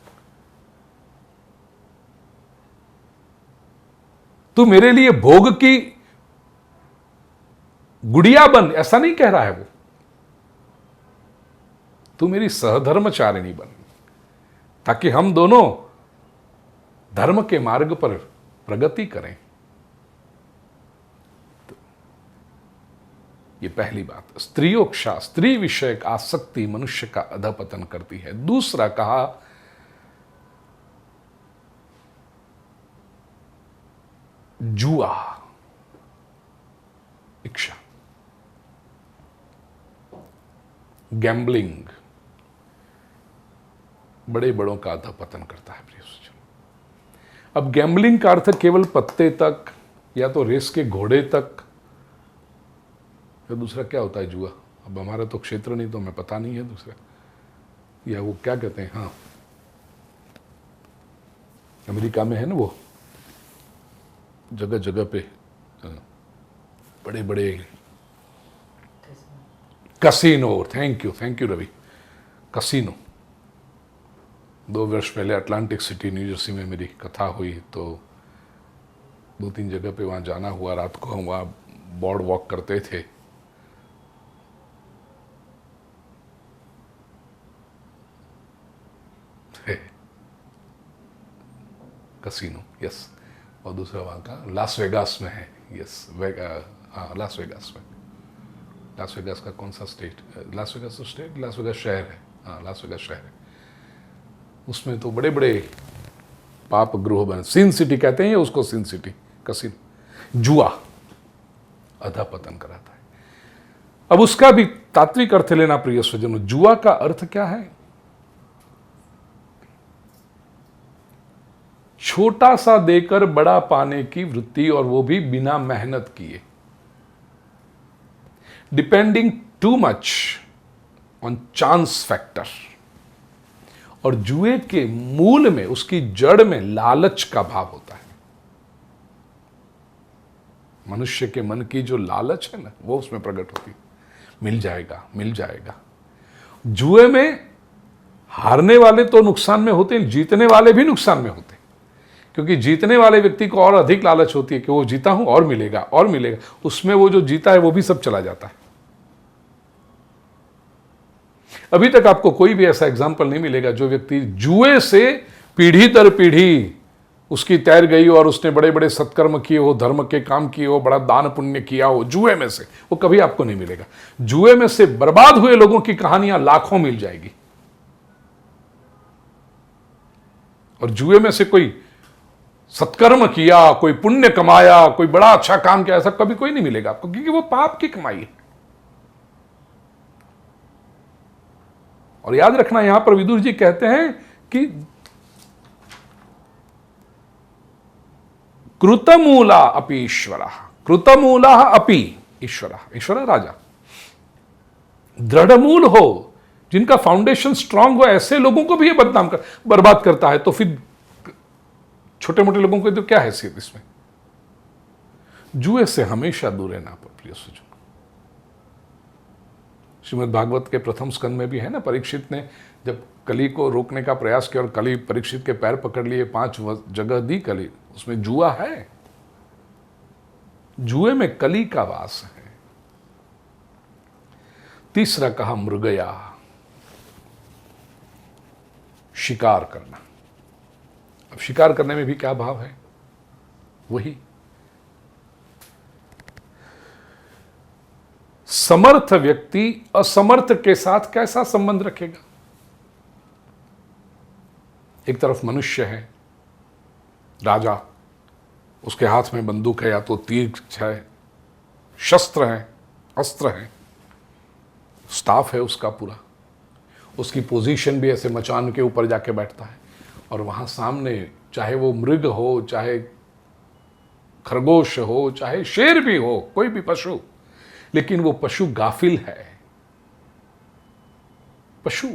तू मेरे लिए भोग की गुड़िया बन, ऐसा नहीं कह रहा है वो, तू मेरी सहधर्मचारिणी बन, ताकि हम दोनों धर्म के मार्ग पर प्रगति करें। तो ये पहली बात, स्त्रियोक्षा, स्त्री विषयक आसक्ति मनुष्य का अधपतन करती है। दूसरा कहा जुआ, इच्छा, गैम्बलिंग बड़े बड़ों का अधपतन करता है प्रिय सज्जनों। अब गैम्बलिंग का अर्थ केवल पत्ते तक या तो रेस के घोड़े तक, या दूसरा क्या होता है जुआ, अब हमारा तो क्षेत्र नहीं तो हमें पता नहीं है दूसरा, या वो क्या कहते हैं, हाँ अमेरिका में है ना वो जगह जगह पे बड़े बड़े casino, thank you Ravi, casino. 2 वर्ष पहले अटलांटिक सिटी न्यू जर्सी में मेरी कथा हुई, तो 2-3 जगह पे वहाँ जाना हुआ। रात को हम वहाँ बोर्ड वॉक करते थे, कसिनो, यस। और दूसरा वहाँ का लास वेगास में है, यस, हाँ लास वेगास में। लास वेगास का कौन सा स्टेट, लास वेगास तो स्टेट, लास वेगास शहर है, हाँ लास वेगास शहर है। उसमें तो बड़े बड़े पाप गृह बने, सिन सिटी कहते हैं उसको, सिन सिटी, कसिनो। जुआ अधपतन कराता है। अब उसका भी तात्विक अर्थ लेना प्रिय स्वजनों। जुआ का अर्थ क्या है? छोटा सा देकर बड़ा पाने की वृत्ति, और वो भी बिना मेहनत किए, depending too much on chance factor. और जुए के मूल में, उसकी जड़ में लालच का भाव होता है। मनुष्य के मन की जो लालच है ना, वो उसमें प्रकट होती है, मिल जाएगा मिल जाएगा। जुए में हारने वाले तो नुकसान में होते हैं, जीतने वाले भी नुकसान में होते हैं, क्योंकि जीतने वाले व्यक्ति को और अधिक लालच होती है कि वो जीता हूं और मिलेगा और मिलेगा, उसमें वो जो जीता है वो भी सब चला जाता है। अभी तक आपको कोई भी ऐसा एग्जाम्पल नहीं मिलेगा जो व्यक्ति जुए से पीढ़ी दर पीढ़ी उसकी तैर गई और उसने बड़े बड़े सत्कर्म किए हो, धर्म के काम किए हो, बड़ा दान पुण्य किया हो जुए में से, वो कभी आपको नहीं मिलेगा। जुए में से बर्बाद हुए लोगों की कहानियां लाखों मिल जाएगी, और जुए में से कोई सत्कर्म किया, कोई पुण्य कमाया, कोई बड़ा अच्छा काम किया, ऐसा कभी कोई नहीं मिलेगा आपको, क्योंकि वो पाप की कमाई है। और याद रखना, यहां पर विदुर जी कहते हैं कि कृतमूला अपि ईश्वर, कृतमूला अपि ईश्वर, ईश्वर राजा, दृढ़ मूल हो, जिनका फाउंडेशन स्ट्रांग हो, ऐसे लोगों को भी ये बदनाम कर बर्बाद करता है। तो फिर छोटे मोटे लोगों को तो क्या हैसियत इसमें? जुए से हमेशा दूर रहना प्रिय सुजन। श्रीमद् भागवत के प्रथम स्कंद में भी है ना, परीक्षित ने जब कली को रोकने का प्रयास किया और कली परीक्षित के पैर पकड़ लिए, 5 जगह दी कली, उसमें जुआ है, जुए में कली का वास है। तीसरा कहा मृगया, शिकार करना। अब शिकार करने में भी क्या भाव है? वही समर्थ व्यक्ति असमर्थ के साथ कैसा संबंध रखेगा? एक तरफ मनुष्य है, राजा, उसके हाथ में बंदूक है, या तो तीर है, शस्त्र है, अस्त्र है, स्टाफ है उसका पूरा, उसकी पोजीशन भी ऐसे मचान के ऊपर जाके बैठता है, और वहां सामने चाहे वो मृग हो, चाहे खरगोश हो, चाहे शेर भी हो, कोई भी पशु, लेकिन वो पशु गाफिल है, पशु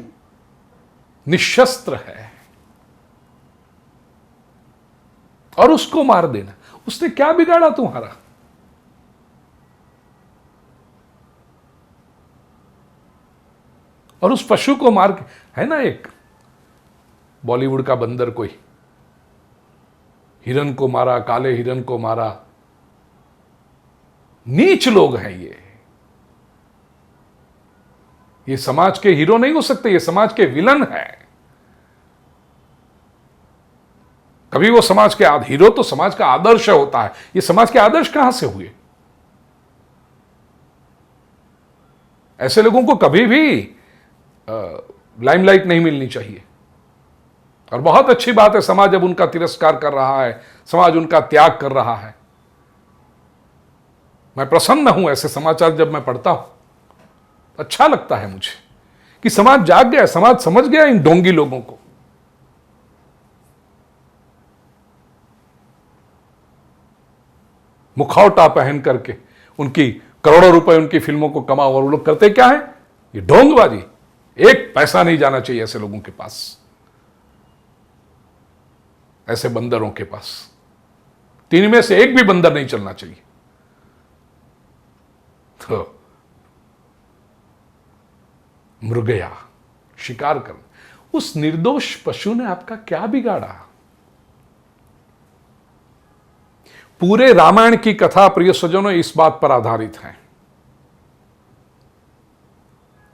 निशस्त्र है, और उसको मार देना, उसने क्या बिगाड़ा तुम्हारा? और उस पशु को मार के, है ना एक बॉलीवुड का बंदर, कोई हिरन को मारा, काले हिरन को मारा। नीच लोग हैं ये समाज के हीरो नहीं हो सकते, ये समाज के विलन हैं। कभी वो समाज के हीरो तो समाज का आदर्श होता है, ये समाज के आदर्श कहां से हुए? ऐसे लोगों को कभी भी लाइमलाइट नहीं मिलनी चाहिए। और बहुत अच्छी बात है, समाज अब उनका तिरस्कार कर रहा है, समाज उनका त्याग कर रहा है। मैं प्रसन्न हूं ऐसे समाचार जब मैं पढ़ता हूं, अच्छा लगता है मुझे कि समाज जाग गया, समाज समझ गया इन ढोंगी लोगों को। मुखौटा पहन करके उनकी करोड़ों रुपए उनकी फिल्मों को कमाओ, और वो लोग करते क्या है? ये ढोंगबाजी। एक पैसा नहीं जाना चाहिए ऐसे लोगों के पास, ऐसे बंदरों के पास। 3 में से एक भी बंदर नहीं चलना चाहिए। तो मृगया, शिकार करना, उस निर्दोष पशु ने आपका क्या बिगाड़ा? पूरे रामायण की कथा प्रिय सज्जनों इस बात पर आधारित है।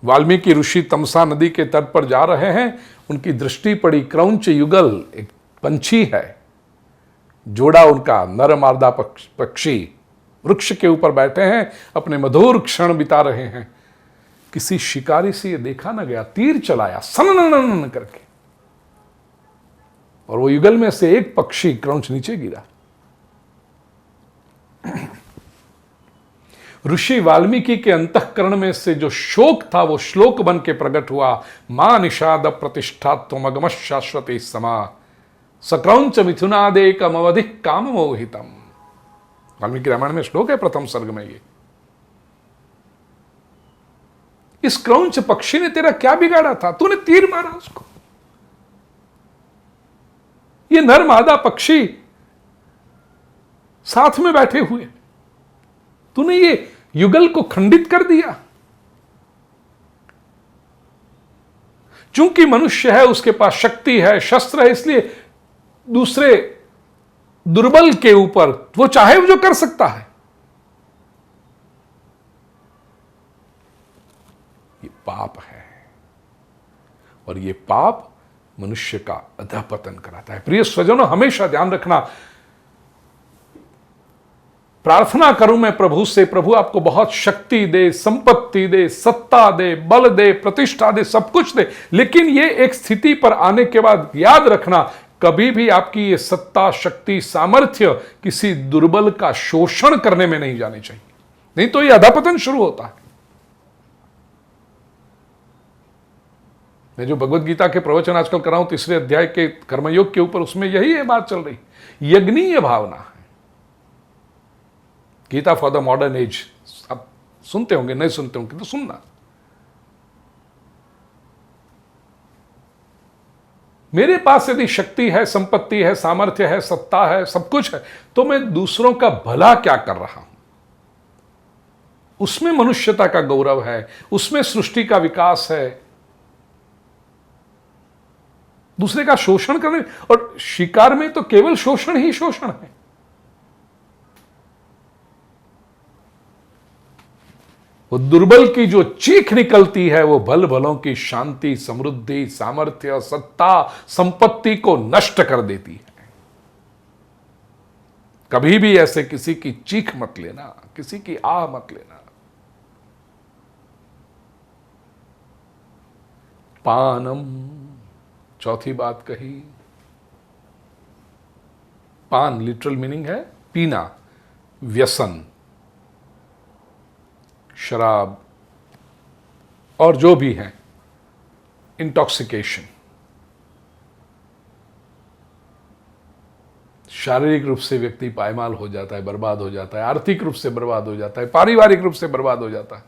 वाल्मीकि ऋषि तमसा नदी के तट पर जा रहे हैं, उनकी दृष्टि पड़ी क्रौंच युगल, एक पंछी है, जोड़ा उनका नर मादा पक्षी वृक्ष के ऊपर बैठे हैं, अपने मधुर क्षण बिता रहे हैं। किसी शिकारी से ये देखा ना गया, तीर चलाया सननननन करके, और वो युगल में से एक पक्षी क्रौंच नीचे गिरा। ऋषि वाल्मीकि के अंतःकरण में से जो शोक था वो श्लोक बन के प्रकट हुआ। मां निषाद प्रतिष्ठात्वम अगम शाश्वती समा सक्रौंच मिथुनादेकम अवधिः काम मोहितम। वाल्मीकि रामायण में श्लोक है, प्रथम सर्ग में ये। इस क्रौंच पक्षी ने तेरा क्या बिगाड़ा था? तूने तीर मारा उसको। ये नर मादा पक्षी साथ में बैठे हुए, तूने ये युगल को खंडित कर दिया। चूंकि मनुष्य है, उसके पास शक्ति है, शस्त्र है, इसलिए दूसरे दुर्बल के ऊपर वो चाहे जो कर सकता है। ये पाप है, और ये पाप मनुष्य का अधःपतन कराता है। प्रिय स्वजनों, हमेशा ध्यान रखना, प्रार्थना करूं मैं प्रभु से, प्रभु आपको बहुत शक्ति दे, संपत्ति दे, सत्ता दे, बल दे, प्रतिष्ठा दे, सब कुछ दे। लेकिन ये एक स्थिति पर आने के बाद याद रखना, कभी भी आपकी ये सत्ता, शक्ति, सामर्थ्य किसी दुर्बल का शोषण करने में नहीं जानी चाहिए, नहीं तो ये अधःपतन शुरू होता है। मैं जो भगवत गीता के प्रवचन आजकल कर रहा हूं 3 अध्याय के कर्मयोग के ऊपर, उसमें यही है बात चल रही, यज्ञीय भावना है। Gita for the modern age, आप सुनते होंगे, नहीं सुनते होंगे तो सुनना। मेरे पास यदि शक्ति है, संपत्ति है, सामर्थ्य है, सत्ता है, सब कुछ है, तो मैं दूसरों का भला क्या कर रहा हूं? उसमें मनुष्यता का गौरव है, उसमें सृष्टि का विकास है। दूसरे का शोषण करने, और शिकार में तो केवल शोषण ही शोषण है। वो दुर्बल की जो चीख निकलती है, वो भल भलों की शांति, समृद्धि, सामर्थ्य, सत्ता, संपत्ति को नष्ट कर देती है। कभी भी ऐसे किसी की चीख मत लेना, किसी की आह मत लेना। पानम, चौथी बात कही। पान लिटरल मीनिंग है पीना, व्यसन, शराब और जो भी है, इंटॉक्सिकेशन। शारीरिक रूप से व्यक्ति पायमाल हो जाता है, बर्बाद हो जाता है, आर्थिक रूप से बर्बाद हो जाता है, पारिवारिक रूप से बर्बाद हो जाता है,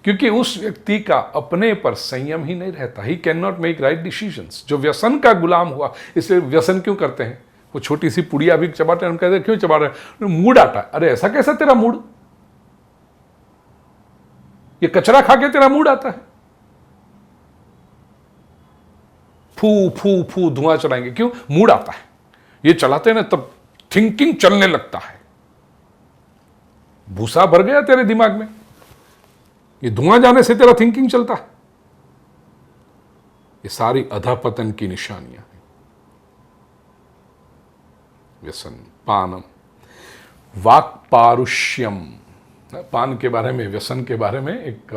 क्योंकि उस व्यक्ति का अपने पर संयम ही नहीं रहता। He can not make right decisions. जो व्यसन का गुलाम हुआ, इसलिए व्यसन क्यों करते हैं? वो छोटी सी पुड़िया भी चबाते हैं, हम कहते हैं क्यों चबा रहे हैं? मूड आता है। अरे ऐसा कैसा तेरा मूड? ये कचरा खा के तेरा मूड आता है? फू फू फू धुआं चलाएंगे, क्यों? मूड आता है। ये चलाते हैं ना तब थिंकिंग चलने लगता है। भूसा भर गया तेरे दिमाग में, ये धुआं जाने से तेरा थिंकिंग चलता है। ये सारी अधपतन की निशानियां हैं। व्यसन, पानम, वाक पारुष्यम। पान के बारे में, व्यसन के बारे में एक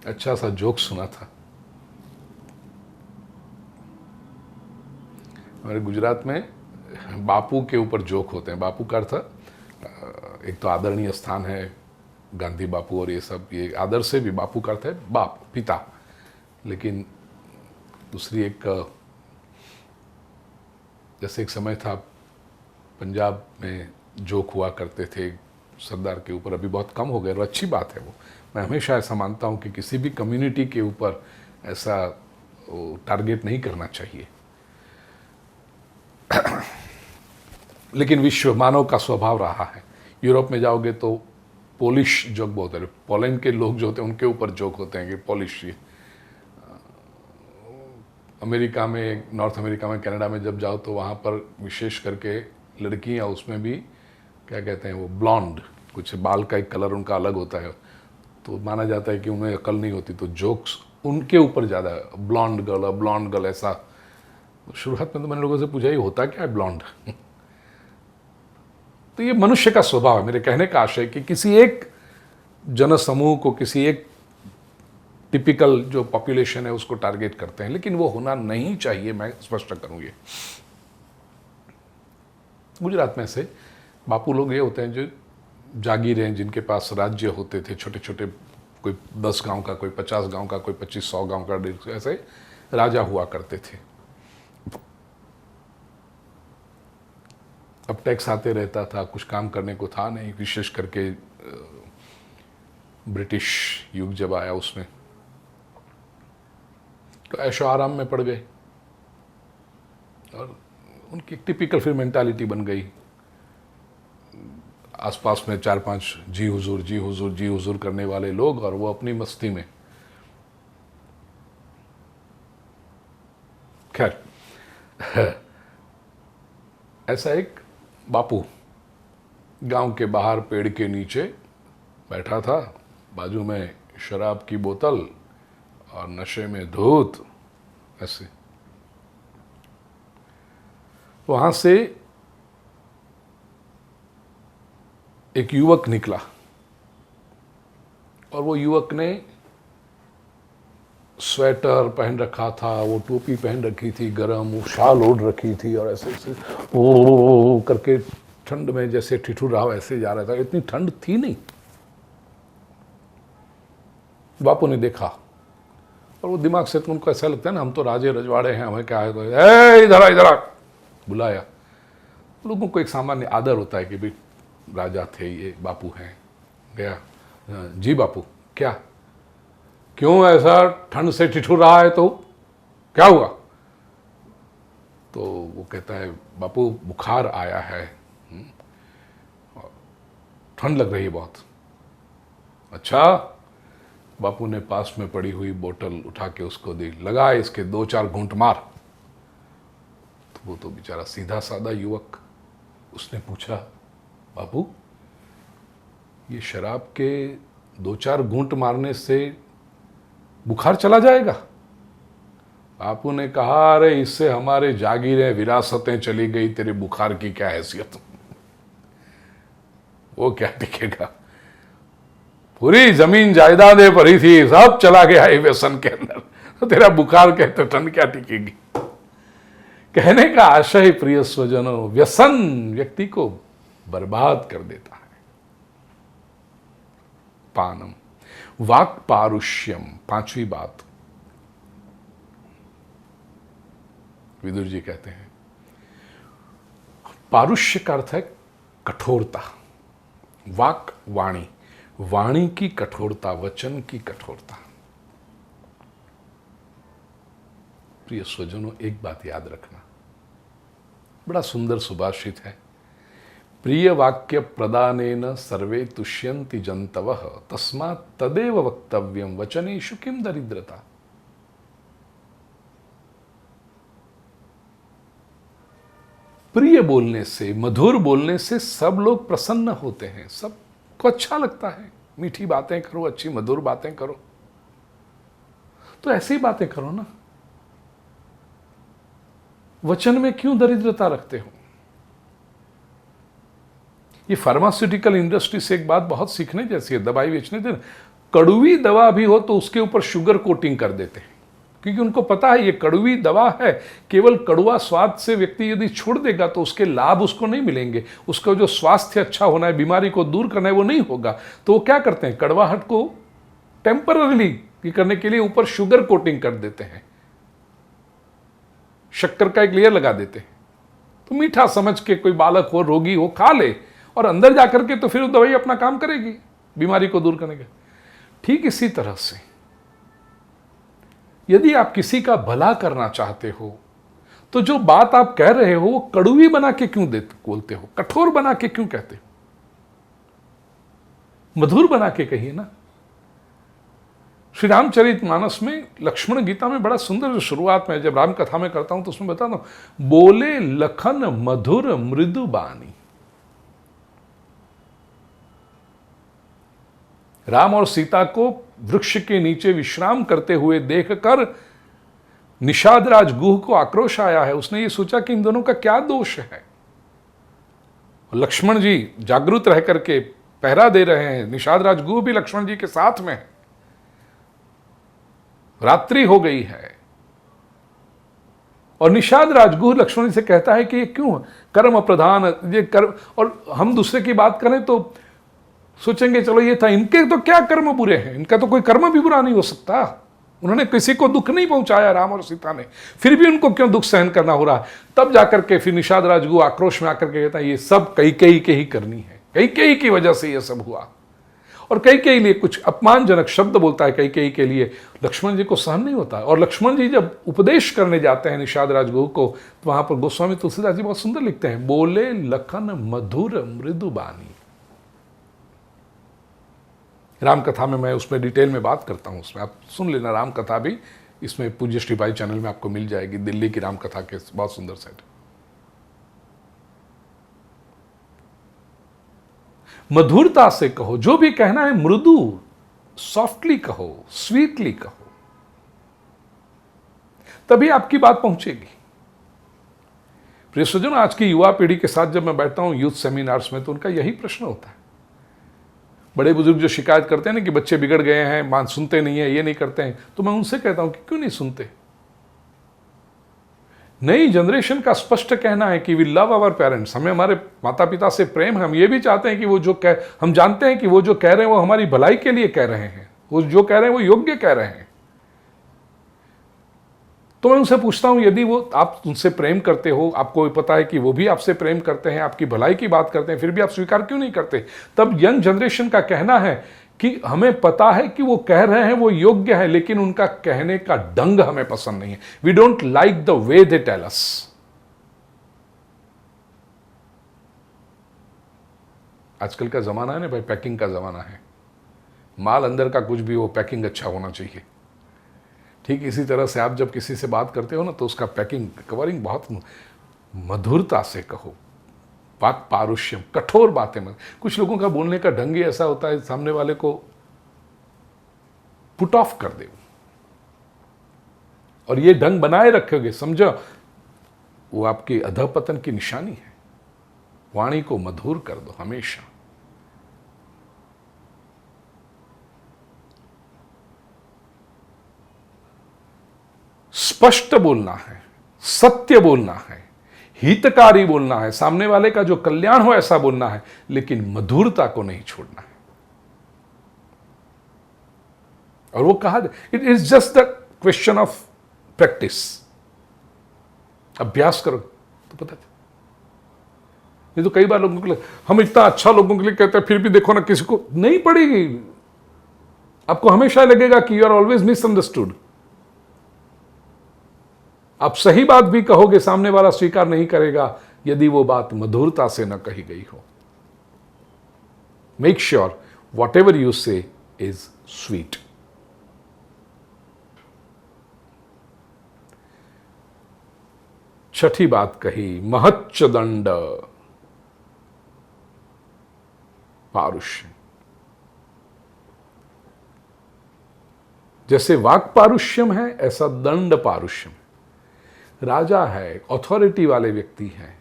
अच्छा सा जोक सुना था। हमारे गुजरात में बापू के ऊपर जोक होते हैं। बापू का अर्थ एक तो आदरणीय स्थान है, गांधी बापू और ये सब, ये आदर से भी बापू का अर्थ है बाप, पिता। लेकिन दूसरी एक, जैसे एक समय था पंजाब में जोक हुआ करते थे सरदार के ऊपर, अभी बहुत कम हो गए और अच्छी बात है वो। मैं हमेशा ऐसा मानता हूँ कि किसी भी कम्युनिटी के ऊपर ऐसा टारगेट नहीं करना चाहिए। लेकिन विश्व मानव का स्वभाव रहा है। यूरोप में जाओगे तो पोलिश जोक बहुत है, पोलैंड के लोग जो होते हैं उनके ऊपर जोक होते हैं कि पोलिश। अमेरिका में, नॉर्थ अमेरिका में, कनाडा में जब जाओ तो वहाँ पर विशेष करके लड़कियाँ, उसमें भी क्या कहते हैं वो ब्लॉन्ड, कुछ बाल का एक कलर उनका अलग होता है, तो माना जाता है कि उन्हें अकल नहीं होती, तो जोक्स उनके ऊपर ज़्यादा, ब्लॉन्ड गर्ल ऐसा। शुरुआत में तो मैंने लोगों से पूछा ये होता क्या है ब्लॉन्ड? तो ये मनुष्य का स्वभाव है। मेरे कहने का आशय कि किसी एक जनसमूह को, किसी एक टिपिकल जो पॉपुलेशन है उसको टारगेट करते हैं, लेकिन वो होना नहीं चाहिए। मैं स्पष्ट करूं, ये गुजरात में से बापू लोग ये होते हैं जो जागीर हैं, जिनके पास राज्य होते थे छोटे छोटे, कोई 10 गांव का, कोई 50 गांव का, कोई 2500 गांव का, ऐसे राजा हुआ करते थे। अब टैक्स आते रहता था, कुछ काम करने को था नहीं, विशेष करके ब्रिटिश युग जब आया उसमें, तो ऐशो आराम में पड़ गए और उनकी टिपिकल फिर मेंटालिटी बन गई। आसपास में 4-5 जी हुजूर जी हुजूर जी हुजूर करने वाले लोग, और वो अपनी मस्ती में। खैर, ऐसा एक बापू गांव के बाहर पेड़ के नीचे बैठा था, बाजू में शराब की बोतल और नशे में धूत, ऐसे। वहां से एक युवक निकला और वो युवक ने स्वेटर पहन रखा था, वो टोपी पहन रखी थी गरम, वो शाल ओढ़ रखी थी, और ऐसे ऐसे ओ करके ठंड में जैसे ठिठुर रहा ऐसे जा रहा था। इतनी ठंड थी नहीं। बापू ने देखा और वो दिमाग से तो उनको ऐसा लगता है ना, हम तो राजे रजवाड़े हैं, हमें क्या है, तो इधर आ बुलाया। लोगों को एक सामान्य आदर होता है कि भाई राजा थे, ये बापू हैं। गया, जी बापू, क्या, क्यों ऐसा ठंड से ठिठुर रहा है, तो क्या हुआ? तो वो कहता है बापू बुखार आया है, ठंड लग रही है बहुत। अच्छा। बापू ने पास में पड़ी हुई बोतल उठा के उसको दी, लगा इसके 2-4 घूंट मार। तो वो तो बेचारा सीधा साधा युवक, उसने पूछा बापू ये शराब के 2-4 घूंट मारने से बुखार चला जाएगा? बापू ने कहा अरे इससे हमारे जागीरें विरासतें चली गई, तेरे बुखार की क्या हैसियत, वो क्या टिकेगा? पूरी जमीन जायदादें पड़ी थी, सब चला गया है व्यसन के अंदर, तो तेरा बुखार के तो ठंड क्या टिकेगी? कहने का आशय प्रिय स्वजनों, व्यसन व्यक्ति को बर्बाद कर देता है। पानम, वाक पारुष्यम, 5वीं बात विदुर जी कहते हैं पारुष्य का अर्थ है कठोरता, वाक वाणी, वाणी की कठोरता, वचन की कठोरता। प्रिय स्वजनों, एक बात याद रखना, बड़ा सुंदर सुभाषित है, प्रिय वाक्य प्रदानेन सर्वे तुष्यन्ति जंतवः तस्मात् तदेव वक्तव्यम वचनेषु किम दरिद्रता। प्रिय बोलने से, मधुर बोलने से सब लोग प्रसन्न होते हैं, सबको अच्छा लगता है। मीठी बातें करो, अच्छी मधुर बातें करो, तो ऐसी बातें करो ना। वचन में क्यों दरिद्रता रखते हो? ये फार्मास्यूटिकल इंडस्ट्री से एक बात बहुत सीखने जैसी है। दवाई बेचने थे, कड़वी दवा भी हो तो उसके ऊपर शुगर कोटिंग कर देते हैं, क्योंकि उनको पता है ये कड़वी दवा है, केवल कड़वा स्वाद से व्यक्ति यदि छोड़ देगा तो उसके लाभ उसको नहीं मिलेंगे, उसका जो स्वास्थ्य अच्छा होना है, बीमारी को दूर करना है, वो नहीं होगा। तो वो क्या करते हैं, कड़वाहट को टेम्पररीली करने के लिए ऊपर शुगर कोटिंग कर देते हैं, शक्कर का एक लेयर लगा देते हैं। तो मीठा समझ के कोई बालक हो, रोगी हो, खा ले, और अंदर जाकर के तो फिर वो दवाई अपना काम करेगी बीमारी को दूर करने का। ठीक इसी तरह से यदि आप किसी का भला करना चाहते हो तो जो बात आप कह रहे हो वो कड़वी बना के क्यों बोलते हो, कठोर बना के क्यों कहते हो? मधुर बना के कहिए ना। श्री रामचरितमानस में, लक्ष्मण गीता में बड़ा सुंदर शुरुआत में जब राम कथा में करता हूं तो उसमें बताता हूं, बोले लखन मधुर मृदु बानी। राम और सीता को वृक्ष के नीचे विश्राम करते हुए देखकर निषाद राज गुह को आक्रोश आया है। उसने ये सोचा कि इन दोनों का क्या दोष है। लक्ष्मण जी जागृत रह करके पहरा दे रहे हैं, निषाद राज गुह भी लक्ष्मण जी के साथ में है। रात्रि हो गई है और निषाद राजगुह लक्ष्मण जी से कहता है कि ये क्यों कर्म प्रधान, ये कर्म, और हम दूसरे की बात करें तो सोचेंगे चलो ये था, इनके तो क्या कर्म बुरे हैं, इनका तो कोई कर्म भी बुरा नहीं हो सकता, उन्होंने किसी को दुख नहीं पहुंचाया राम और सीता ने, फिर भी उनको क्यों दुख सहन करना हो रहा है। तब जाकर के फिर निषाद राजगुह आक्रोश में आकर के कहता है ये सब कैकेयी के ही करनी है, कैकेयी की वजह से ये सब हुआ। और कैकेयी लिए कुछ अपमानजनक शब्द बोलता है कैकेयी के लिए, लक्ष्मण जी को सहन नहीं होता। और लक्ष्मण जी जब उपदेश करने जाते हैं निषाद राजगुह को, तो वहां पर गोस्वामी तुलसीदास जी बहुत सुंदर लिखते हैं, बोले लखन मधुर मृदु बानी। राम कथा में मैं उसमें डिटेल में बात करता हूं, उसमें आप सुन लेना। राम कथा भी इसमें पूज्य श्री भाई चैनल में आपको मिल जाएगी, दिल्ली की राम कथा के बहुत सुंदर सेट। मधुरता से कहो, जो भी कहना है मृदु, सॉफ्टली कहो, स्वीटली कहो, तभी आपकी बात पहुंचेगी। प्रिय सज्जन, आज की युवा पीढ़ी के साथ जब मैं बैठता हूं यूथ सेमिनार्स में तो उनका यही प्रश्न होता है। बड़े बुजुर्ग जो शिकायत करते हैं ना कि बच्चे बिगड़ गए हैं, सुनते नहीं है, ये नहीं करते हैं, तो मैं उनसे कहता हूं कि क्यों नहीं सुनते। नई जनरेशन का स्पष्ट कहना है कि वी लव आवर पेरेंट्स, हमें हमारे माता पिता से प्रेम है, हम ये भी चाहते हैं कि वो जो हम जानते हैं कि वो जो कह रहे हैं वो हमारी भलाई के लिए कह रहे हैं, वो जो कह रहे हैं वो योग्य कह रहे हैं। तो मैं उनसे पूछता हूं, यदि वो आप उनसे प्रेम करते हो, आपको पता है कि वो भी आपसे प्रेम करते हैं, आपकी भलाई की बात करते हैं, फिर भी आप स्वीकार क्यों नहीं करते? तब यंग जनरेशन का कहना है कि हमें पता है कि वो कह रहे हैं वो योग्य है, लेकिन उनका कहने का ढंग हमें पसंद नहीं है। We don't like the way they tell us. आजकल का जमाना है ना भाई, पैकिंग का जमाना है, माल अंदर का कुछ भी हो, पैकिंग अच्छा होना चाहिए। ठीक इसी तरह से आप जब किसी से बात करते हो ना तो उसका पैकिंग, कवरिंग बहुत मधुरता से कहो, वाक पारुष्यम, कठोर बातें मत। कुछ लोगों का बोलने का ढंग ही ऐसा होता है सामने वाले को पुट ऑफ कर दे, और ये ढंग बनाए रखोगे समझो वो आपकी अधपतन की निशानी है। वाणी को मधुर कर दो हमेशा। स्पष्ट बोलना है, सत्य बोलना है, हितकारी बोलना है, सामने वाले का जो कल्याण हो ऐसा बोलना है, लेकिन मधुरता को नहीं छोड़ना है। और वो कहा, it is just the question of practice. अभ्यास करो तो पता चल। ये तो कई बार लोगों के लिए, हम इतना अच्छा लोगों के लिए कहते हैं, फिर भी देखो ना किसी को नहीं पड़ेगी। आपको हमेशा लगेगा कि यू आर ऑलवेज मिसअंडरस्टूड। आप सही बात भी कहोगे, सामने वाला स्वीकार नहीं करेगा यदि वो बात मधुरता से न कही गई हो। Make sure what ever you से इज स्वीट। छठी बात कही, महच्च दंड पारुष्य। जैसे वाक पारुष्यम है, ऐसा दंड पारुष्यम। राजा है, अथॉरिटी वाले व्यक्ति हैं,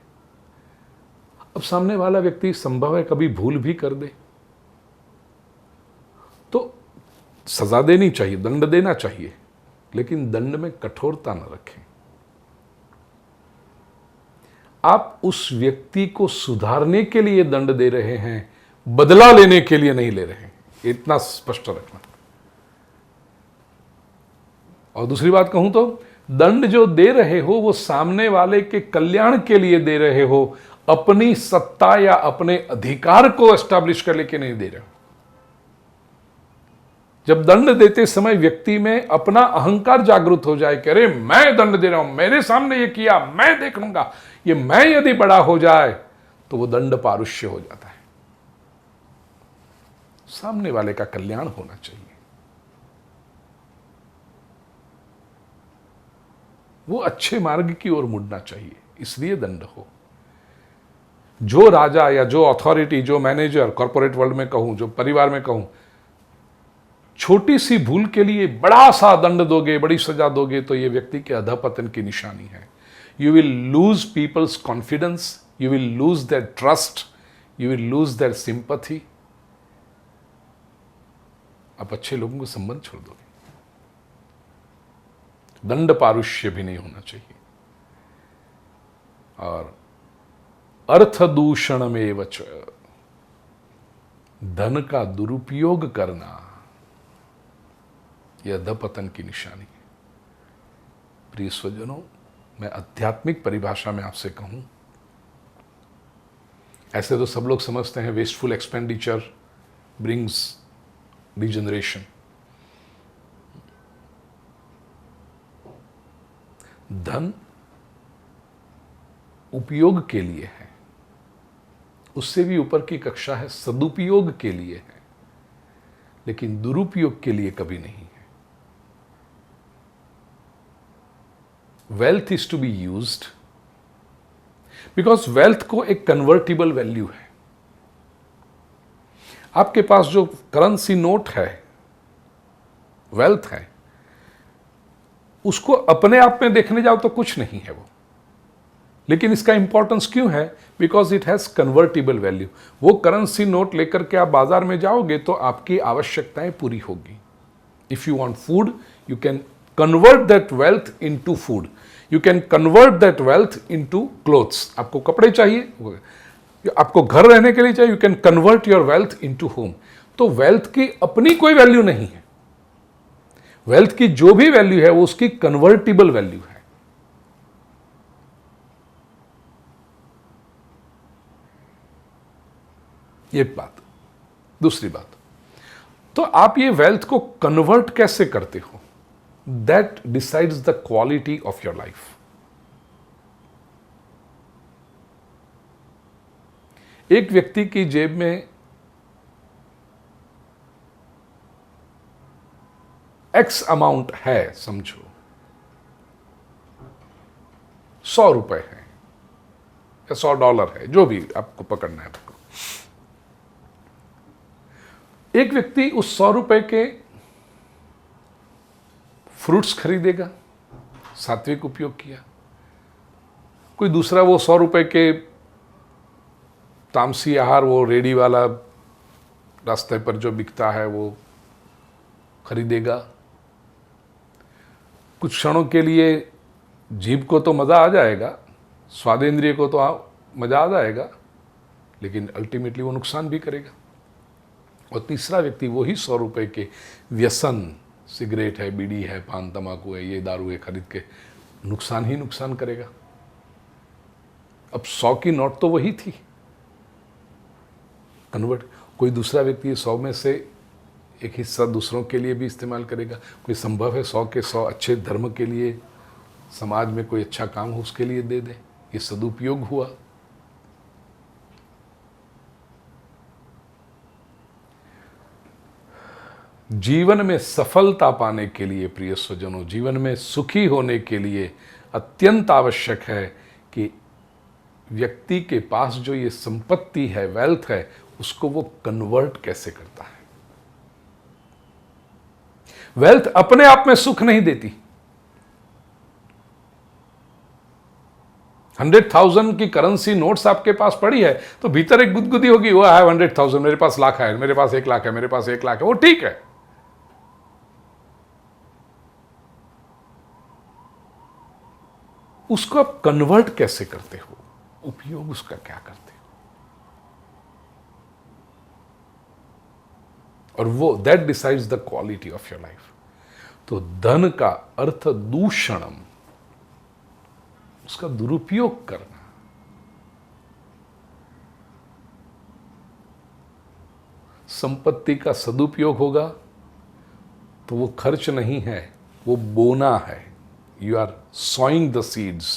अब सामने वाला व्यक्ति संभव है कभी भूल भी कर दे, तो सजा देनी चाहिए, दंड देना चाहिए, लेकिन दंड में कठोरता न रखें। आप उस व्यक्ति को सुधारने के लिए दंड दे रहे हैं, बदला लेने के लिए नहीं ले रहे हैं, इतना स्पष्ट रखना। और दूसरी बात कहूं तो दंड जो दे रहे हो वो सामने वाले के कल्याण के लिए दे रहे हो, अपनी सत्ता या अपने अधिकार को एस्टैब्लिश करने के नहीं दे रहे हो। जब दंड देते समय व्यक्ति में अपना अहंकार जागृत हो जाए कि अरे मैं दंड दे रहा हूं, मेरे सामने ये किया, मैं देख लूंगा, ये मैं यदि बड़ा हो जाए तो वो दंड पारुष्य हो जाता है। सामने वाले का कल्याण होना चाहिए, वो अच्छे मार्ग की ओर मुड़ना चाहिए, इसलिए दंड हो। जो राजा या जो अथॉरिटी, जो मैनेजर, कॉर्पोरेट वर्ल्ड में कहूं, जो परिवार में कहूं, छोटी सी भूल के लिए बड़ा सा दंड दोगे, बड़ी सजा दोगे, तो ये व्यक्ति के अधपतन की निशानी है। You will lose people's confidence, you will lose their trust, you will lose their sympathy. आप अच्छे लोगों को संबंध छोड़ दोगे। दंड पारुष्य भी नहीं होना चाहिए। और अर्थ दूषण में वच, धन का दुरुपयोग करना, यह अधपतन की निशानी है। प्रिय स्वजनों, मैं आध्यात्मिक परिभाषा में आपसे कहूं, ऐसे तो सब लोग समझते हैं वेस्टफुल एक्सपेंडिचर ब्रिंग्स डिजनरेशन। धन उपयोग के लिए है, उससे भी ऊपर की कक्षा है सदुपयोग के लिए है, लेकिन दुरुपयोग के लिए कभी नहीं है। Wealth is to be used because wealth को एक कन्वर्टिबल वैल्यू है। आपके पास जो करेंसी नोट है, वेल्थ है, उसको अपने आप में देखने जाओ तो कुछ नहीं है वो, लेकिन इसका इंपॉर्टेंस क्यों है? Because it has convertible value. वो करेंसी नोट लेकर के आप बाजार में जाओगे तो आपकी आवश्यकताएं पूरी होगी। If you want food, you can convert that wealth into food, you can convert that wealth into clothes. आपको कपड़े चाहिए, आपको घर रहने के लिए चाहिए, you can convert your wealth into home. तो वेल्थ की अपनी कोई वैल्यू नहीं है। वेल्थ की जो भी वैल्यू है वो उसकी कन्वर्टिबल वैल्यू है। ये बात। दूसरी बात, तो आप ये वेल्थ को कन्वर्ट कैसे करते हो? That decides the quality of your life. एक व्यक्ति की जेब में एक्स अमाउंट है, समझो 100 रुपए है या $100 है, जो भी आपको पकड़ना है। आपको एक व्यक्ति उस 100 रुपए के फ्रूट्स खरीदेगा, सात्विक उपयोग किया। कोई दूसरा वो 100 रुपए के तामसी आहार, वो रेडी वाला रास्ते पर जो बिकता है वो खरीदेगा। कुछ क्षणों के लिए जीभ को तो मज़ा आ जाएगा, स्वादेंद्रिय को तो मज़ा आ जाएगा, लेकिन अल्टीमेटली वो नुकसान भी करेगा। और तीसरा व्यक्ति वही 100 रुपए के व्यसन, सिगरेट है, बीड़ी है, पान तंबाकू है, ये दारू है, खरीद के नुकसान ही नुकसान करेगा। अब 100 की नोट तो वही थी, कन्वर्ट, कोई दूसरा व्यक्ति 100 में से एक हिस्सा दूसरों के लिए भी इस्तेमाल करेगा। कोई संभव है 100 के 100 अच्छे धर्म के लिए, समाज में कोई अच्छा काम हो उसके लिए दे दे, ये सदुपयोग हुआ। जीवन में सफलता पाने के लिए प्रिय स्वजनों, जीवन में सुखी होने के लिए अत्यंत आवश्यक है कि व्यक्ति के पास जो ये संपत्ति है, वेल्थ है, उसको वो कन्वर्ट कैसे करता है। वेल्थ अपने आप में सुख नहीं देती। 100,000 की करेंसी नोट्स आपके पास पड़ी है तो भीतर एक गुदगुदी होगी, वो है 100,000, मेरे पास लाख है, मेरे पास 1 लाख है, मेरे पास 1 लाख है, वो ठीक है। उसको आप कन्वर्ट कैसे करते हो, उपयोग उसका क्या करते हो, और वो that decides the quality of your life. तो धन का अर्थ दूषणम, उसका दुरुपयोग करना। संपत्ति का सदुपयोग होगा तो वो खर्च नहीं है, वो बोना है। You are sowing the seeds,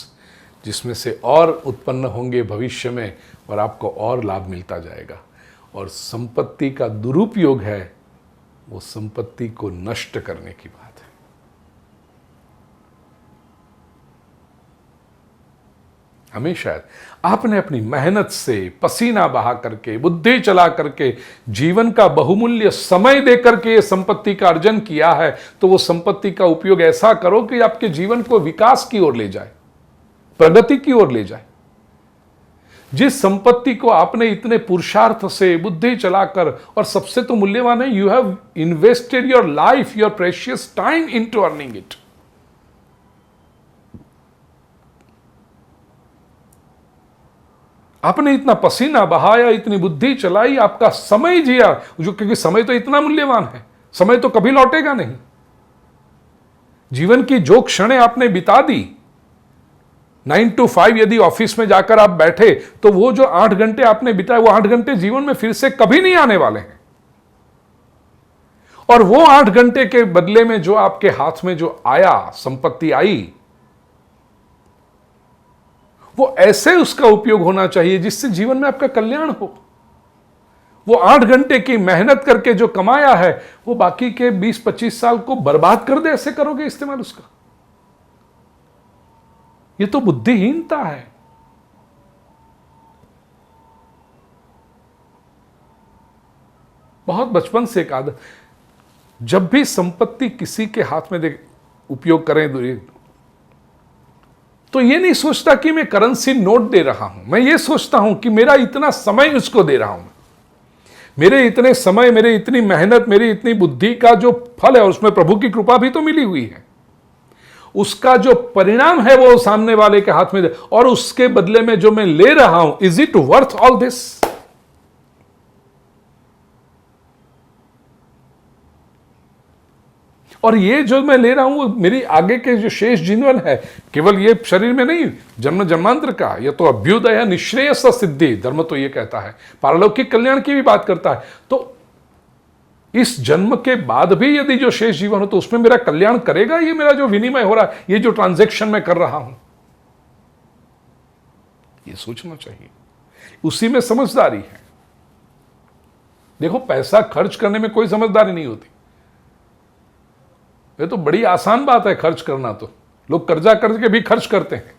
जिसमें से और उत्पन्न होंगे भविष्य में और आपको और लाभ मिलता जाएगा। और संपत्ति का दुरुपयोग है, वो संपत्ति को नष्ट करने की बात है। हमेशा आपने अपनी मेहनत से, पसीना बहा करके, बुद्धि चला करके, जीवन का बहुमूल्य समय दे करके ये संपत्ति का अर्जन किया है, तो वो संपत्ति का उपयोग ऐसा करो कि आपके जीवन को विकास की ओर ले जाए, प्रगति की ओर ले जाए। जिस संपत्ति को आपने इतने पुरुषार्थ से, बुद्धि चलाकर, और सबसे तो मूल्यवान है, you have invested your life, your precious time into earning it. आपने इतना पसीना बहाया, इतनी बुद्धि चलाई, आपका समय जिया, जो क्योंकि समय तो इतना मूल्यवान है, समय तो कभी लौटेगा नहीं। जीवन की जो क्षणें आपने बिता दी, 9 to 5 यदि ऑफिस में जाकर आप बैठे तो वो जो 8 घंटे आपने बिताए, वो 8 घंटे जीवन में फिर से कभी नहीं आने वाले हैं। और वो 8 घंटे के बदले में जो आपके हाथ में जो आया, संपत्ति आई, वो ऐसे उसका उपयोग होना चाहिए जिससे जीवन में आपका कल्याण हो। वो 8 घंटे की मेहनत करके जो कमाया है, वो बाकी के 20-25 साल को बर्बाद कर दे, ऐसे करोगे इस्तेमाल उसका। ये तो बुद्धिहीनता है। बहुत बचपन से एक आदत, जब भी संपत्ति किसी के हाथ में उपयोग करें तो ये नहीं सोचता कि मैं करेंसी नोट दे रहा हूं, मैं ये सोचता हूं कि मेरा इतना समय उसको दे रहा हूं, मेरे इतने समय, मेरी इतनी मेहनत, मेरी इतनी बुद्धि का जो फल है, उसमें प्रभु की कृपा भी तो मिली हुई है, उसका जो परिणाम है वो सामने वाले के हाथ में दे, और उसके बदले में जो मैं ले रहा हूं, is it worth all this. और ये जो मैं ले रहा हूं, वो मेरी आगे के जो शेष जीवन है, केवल ये शरीर में नहीं, जन्म जन्मांतर का, यह तो अभ्युदय निश्रेयस सिद्धि, धर्म तो ये कहता है, पारलौकिक कल्याण की भी बात करता है। तो इस जन्म के बाद भी यदि जो शेष जीवन हो तो उसमें मेरा कल्याण करेगा ये मेरा जो विनिमय हो रहा है, ये जो ट्रांजैक्शन मैं कर रहा हूं, ये सोचना चाहिए। उसी में समझदारी है। देखो, पैसा खर्च करने में कोई समझदारी नहीं होती। ये तो बड़ी आसान बात है खर्च करना, तो लोग कर्जा करके भी खर्च करते हैं।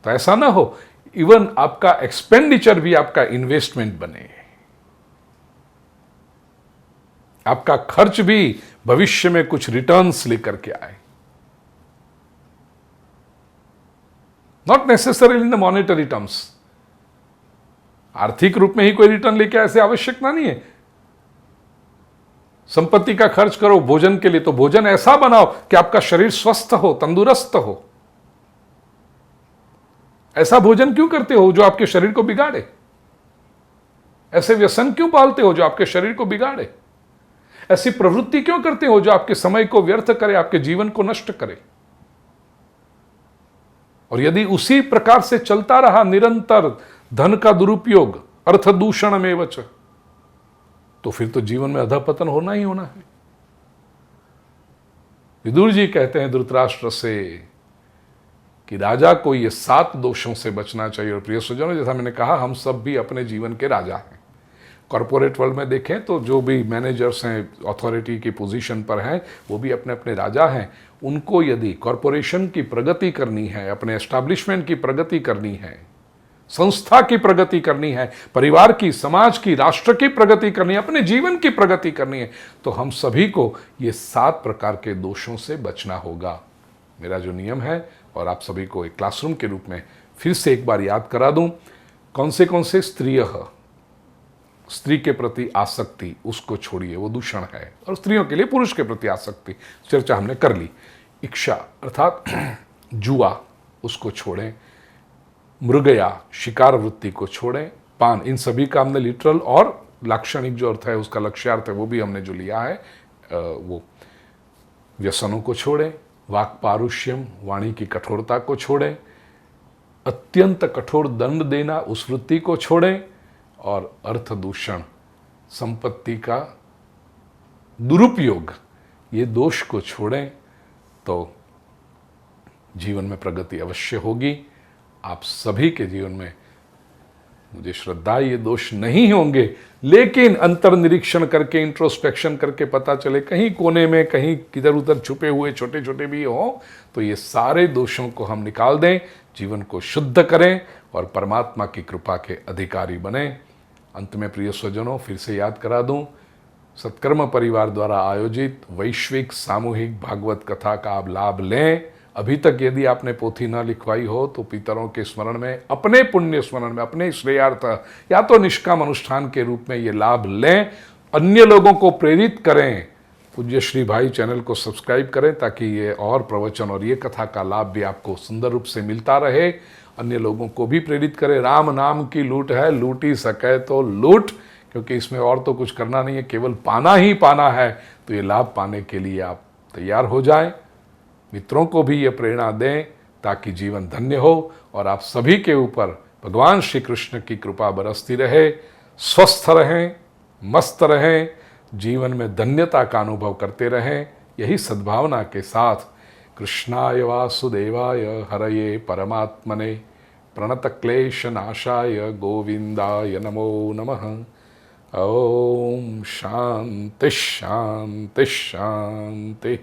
तो ऐसा ना हो, इवन आपका एक्सपेंडिचर भी आपका इन्वेस्टमेंट बने, आपका खर्च भी भविष्य में कुछ रिटर्न्स लेकर के आए। Not necessary in the monetary terms, आर्थिक रूप में ही कोई रिटर्न लेके ऐसे आवश्यकता नहीं है। संपत्ति का खर्च करो भोजन के लिए, तो भोजन ऐसा बनाओ कि आपका शरीर स्वस्थ हो, तंदुरुस्त हो। ऐसा भोजन क्यों करते हो जो आपके शरीर को बिगाड़े? ऐसे व्यसन क्यों पालते हो जो आपके शरीर को बिगाड़े? ऐसी प्रवृत्ति क्यों करते हो जो आपके समय को व्यर्थ करे, आपके जीवन को नष्ट करे? और यदि उसी प्रकार से चलता रहा निरंतर, धन का दुरुपयोग अर्थ दूषण में वच, तो फिर तो जीवन में अधपतन होना ही होना है। विदुर जी कहते हैं धृतराष्ट्र से कि राजा को ये 7 दोषों से बचना चाहिए। और प्रिय स्वजनों, जैसा मैंने कहा, हम सब भी अपने जीवन के राजा हैं। कॉरपोरेट वर्ल्ड में देखें तो जो भी मैनेजर्स हैं, अथॉरिटी की पोजीशन पर हैं, वो भी अपने अपने राजा हैं। उनको यदि कॉरपोरेशन की प्रगति करनी है, अपने एस्टैब्लिशमेंट की प्रगति करनी है, संस्था की प्रगति करनी है, परिवार की, समाज की, राष्ट्र की प्रगति करनी है, अपने जीवन की प्रगति करनी है, तो हम सभी को ये 7 प्रकार के दोषों से बचना होगा। मेरा जो नियम है, और आप सभी को एक क्लासरूम के रूप में फिर से एक बार याद करा दूं, कौन से स्त्री के प्रति आसक्ति, उसको छोड़िए, वो दूषण है। और स्त्रियों के लिए पुरुष के प्रति आसक्ति, चर्चा हमने कर ली। इच्छा अर्थात जुआ, उसको छोड़ें। मृगया, शिकार वृत्ति को छोड़ें। पान, इन सभी का हमने लिटरल और लाक्षणिक जो अर्थ है, उसका लक्ष्यार्थ है, वो भी हमने जो लिया है, वो व्यसनों को छोड़ें। वाक पारुष्यम, वाणी की कठोरता को छोड़ें। अत्यंत कठोर दंड देना, उस वृत्ति को छोड़ें। और अर्थ दूषण, संपत्ति का दुरुपयोग, ये दोष को छोड़ें, तो जीवन में प्रगति अवश्य होगी। आप सभी के जीवन में, मुझे श्रद्धा, ये दोष नहीं होंगे, लेकिन अंतर्निरीक्षण करके, इंट्रोस्पेक्शन करके पता चले कहीं कोने में, कहीं किधर उधर छुपे हुए छोटे छोटे भी हों, तो ये सारे दोषों को हम निकाल दें, जीवन को शुद्ध करें और परमात्मा की कृपा के अधिकारी बने। अंत में प्रिय स्वजनों, फिर से याद करा दूं, सत्कर्म परिवार द्वारा आयोजित वैश्विक सामूहिक भागवत कथा का आप लाभ लें। अभी तक यदि आपने पोथी न लिखवाई हो तो पितरों के स्मरण में, अपने पुण्य स्मरण में, अपने श्रेयार्थ या तो निष्काम अनुष्ठान के रूप में ये लाभ लें। अन्य लोगों को प्रेरित करें। पूज्य श्री भाई चैनल को सब्सक्राइब करें ताकि ये और प्रवचन और ये कथा का लाभ भी आपको सुंदर रूप से मिलता रहे। अन्य लोगों को भी प्रेरित करें। राम नाम की लूट है, लूट ही सके तो लूट, क्योंकि इसमें और तो कुछ करना नहीं है, केवल पाना ही पाना है। तो ये लाभ पाने के लिए आप तैयार हो जाएं। मित्रों को भी ये प्रेरणा दें ताकि जीवन धन्य हो और आप सभी के ऊपर भगवान श्री कृष्ण की कृपा बरसती रहे। स्वस्थ रहें, मस्त रहें, जीवन में धन्यता का अनुभव करते रहें। यही सद्भावना के साथ कृष्णाय वासुदेवाय हरये परमात्मने प्रणतक्लेश नाशाय गोविंदाय नमो नमः। ओम शांति शांति शांति।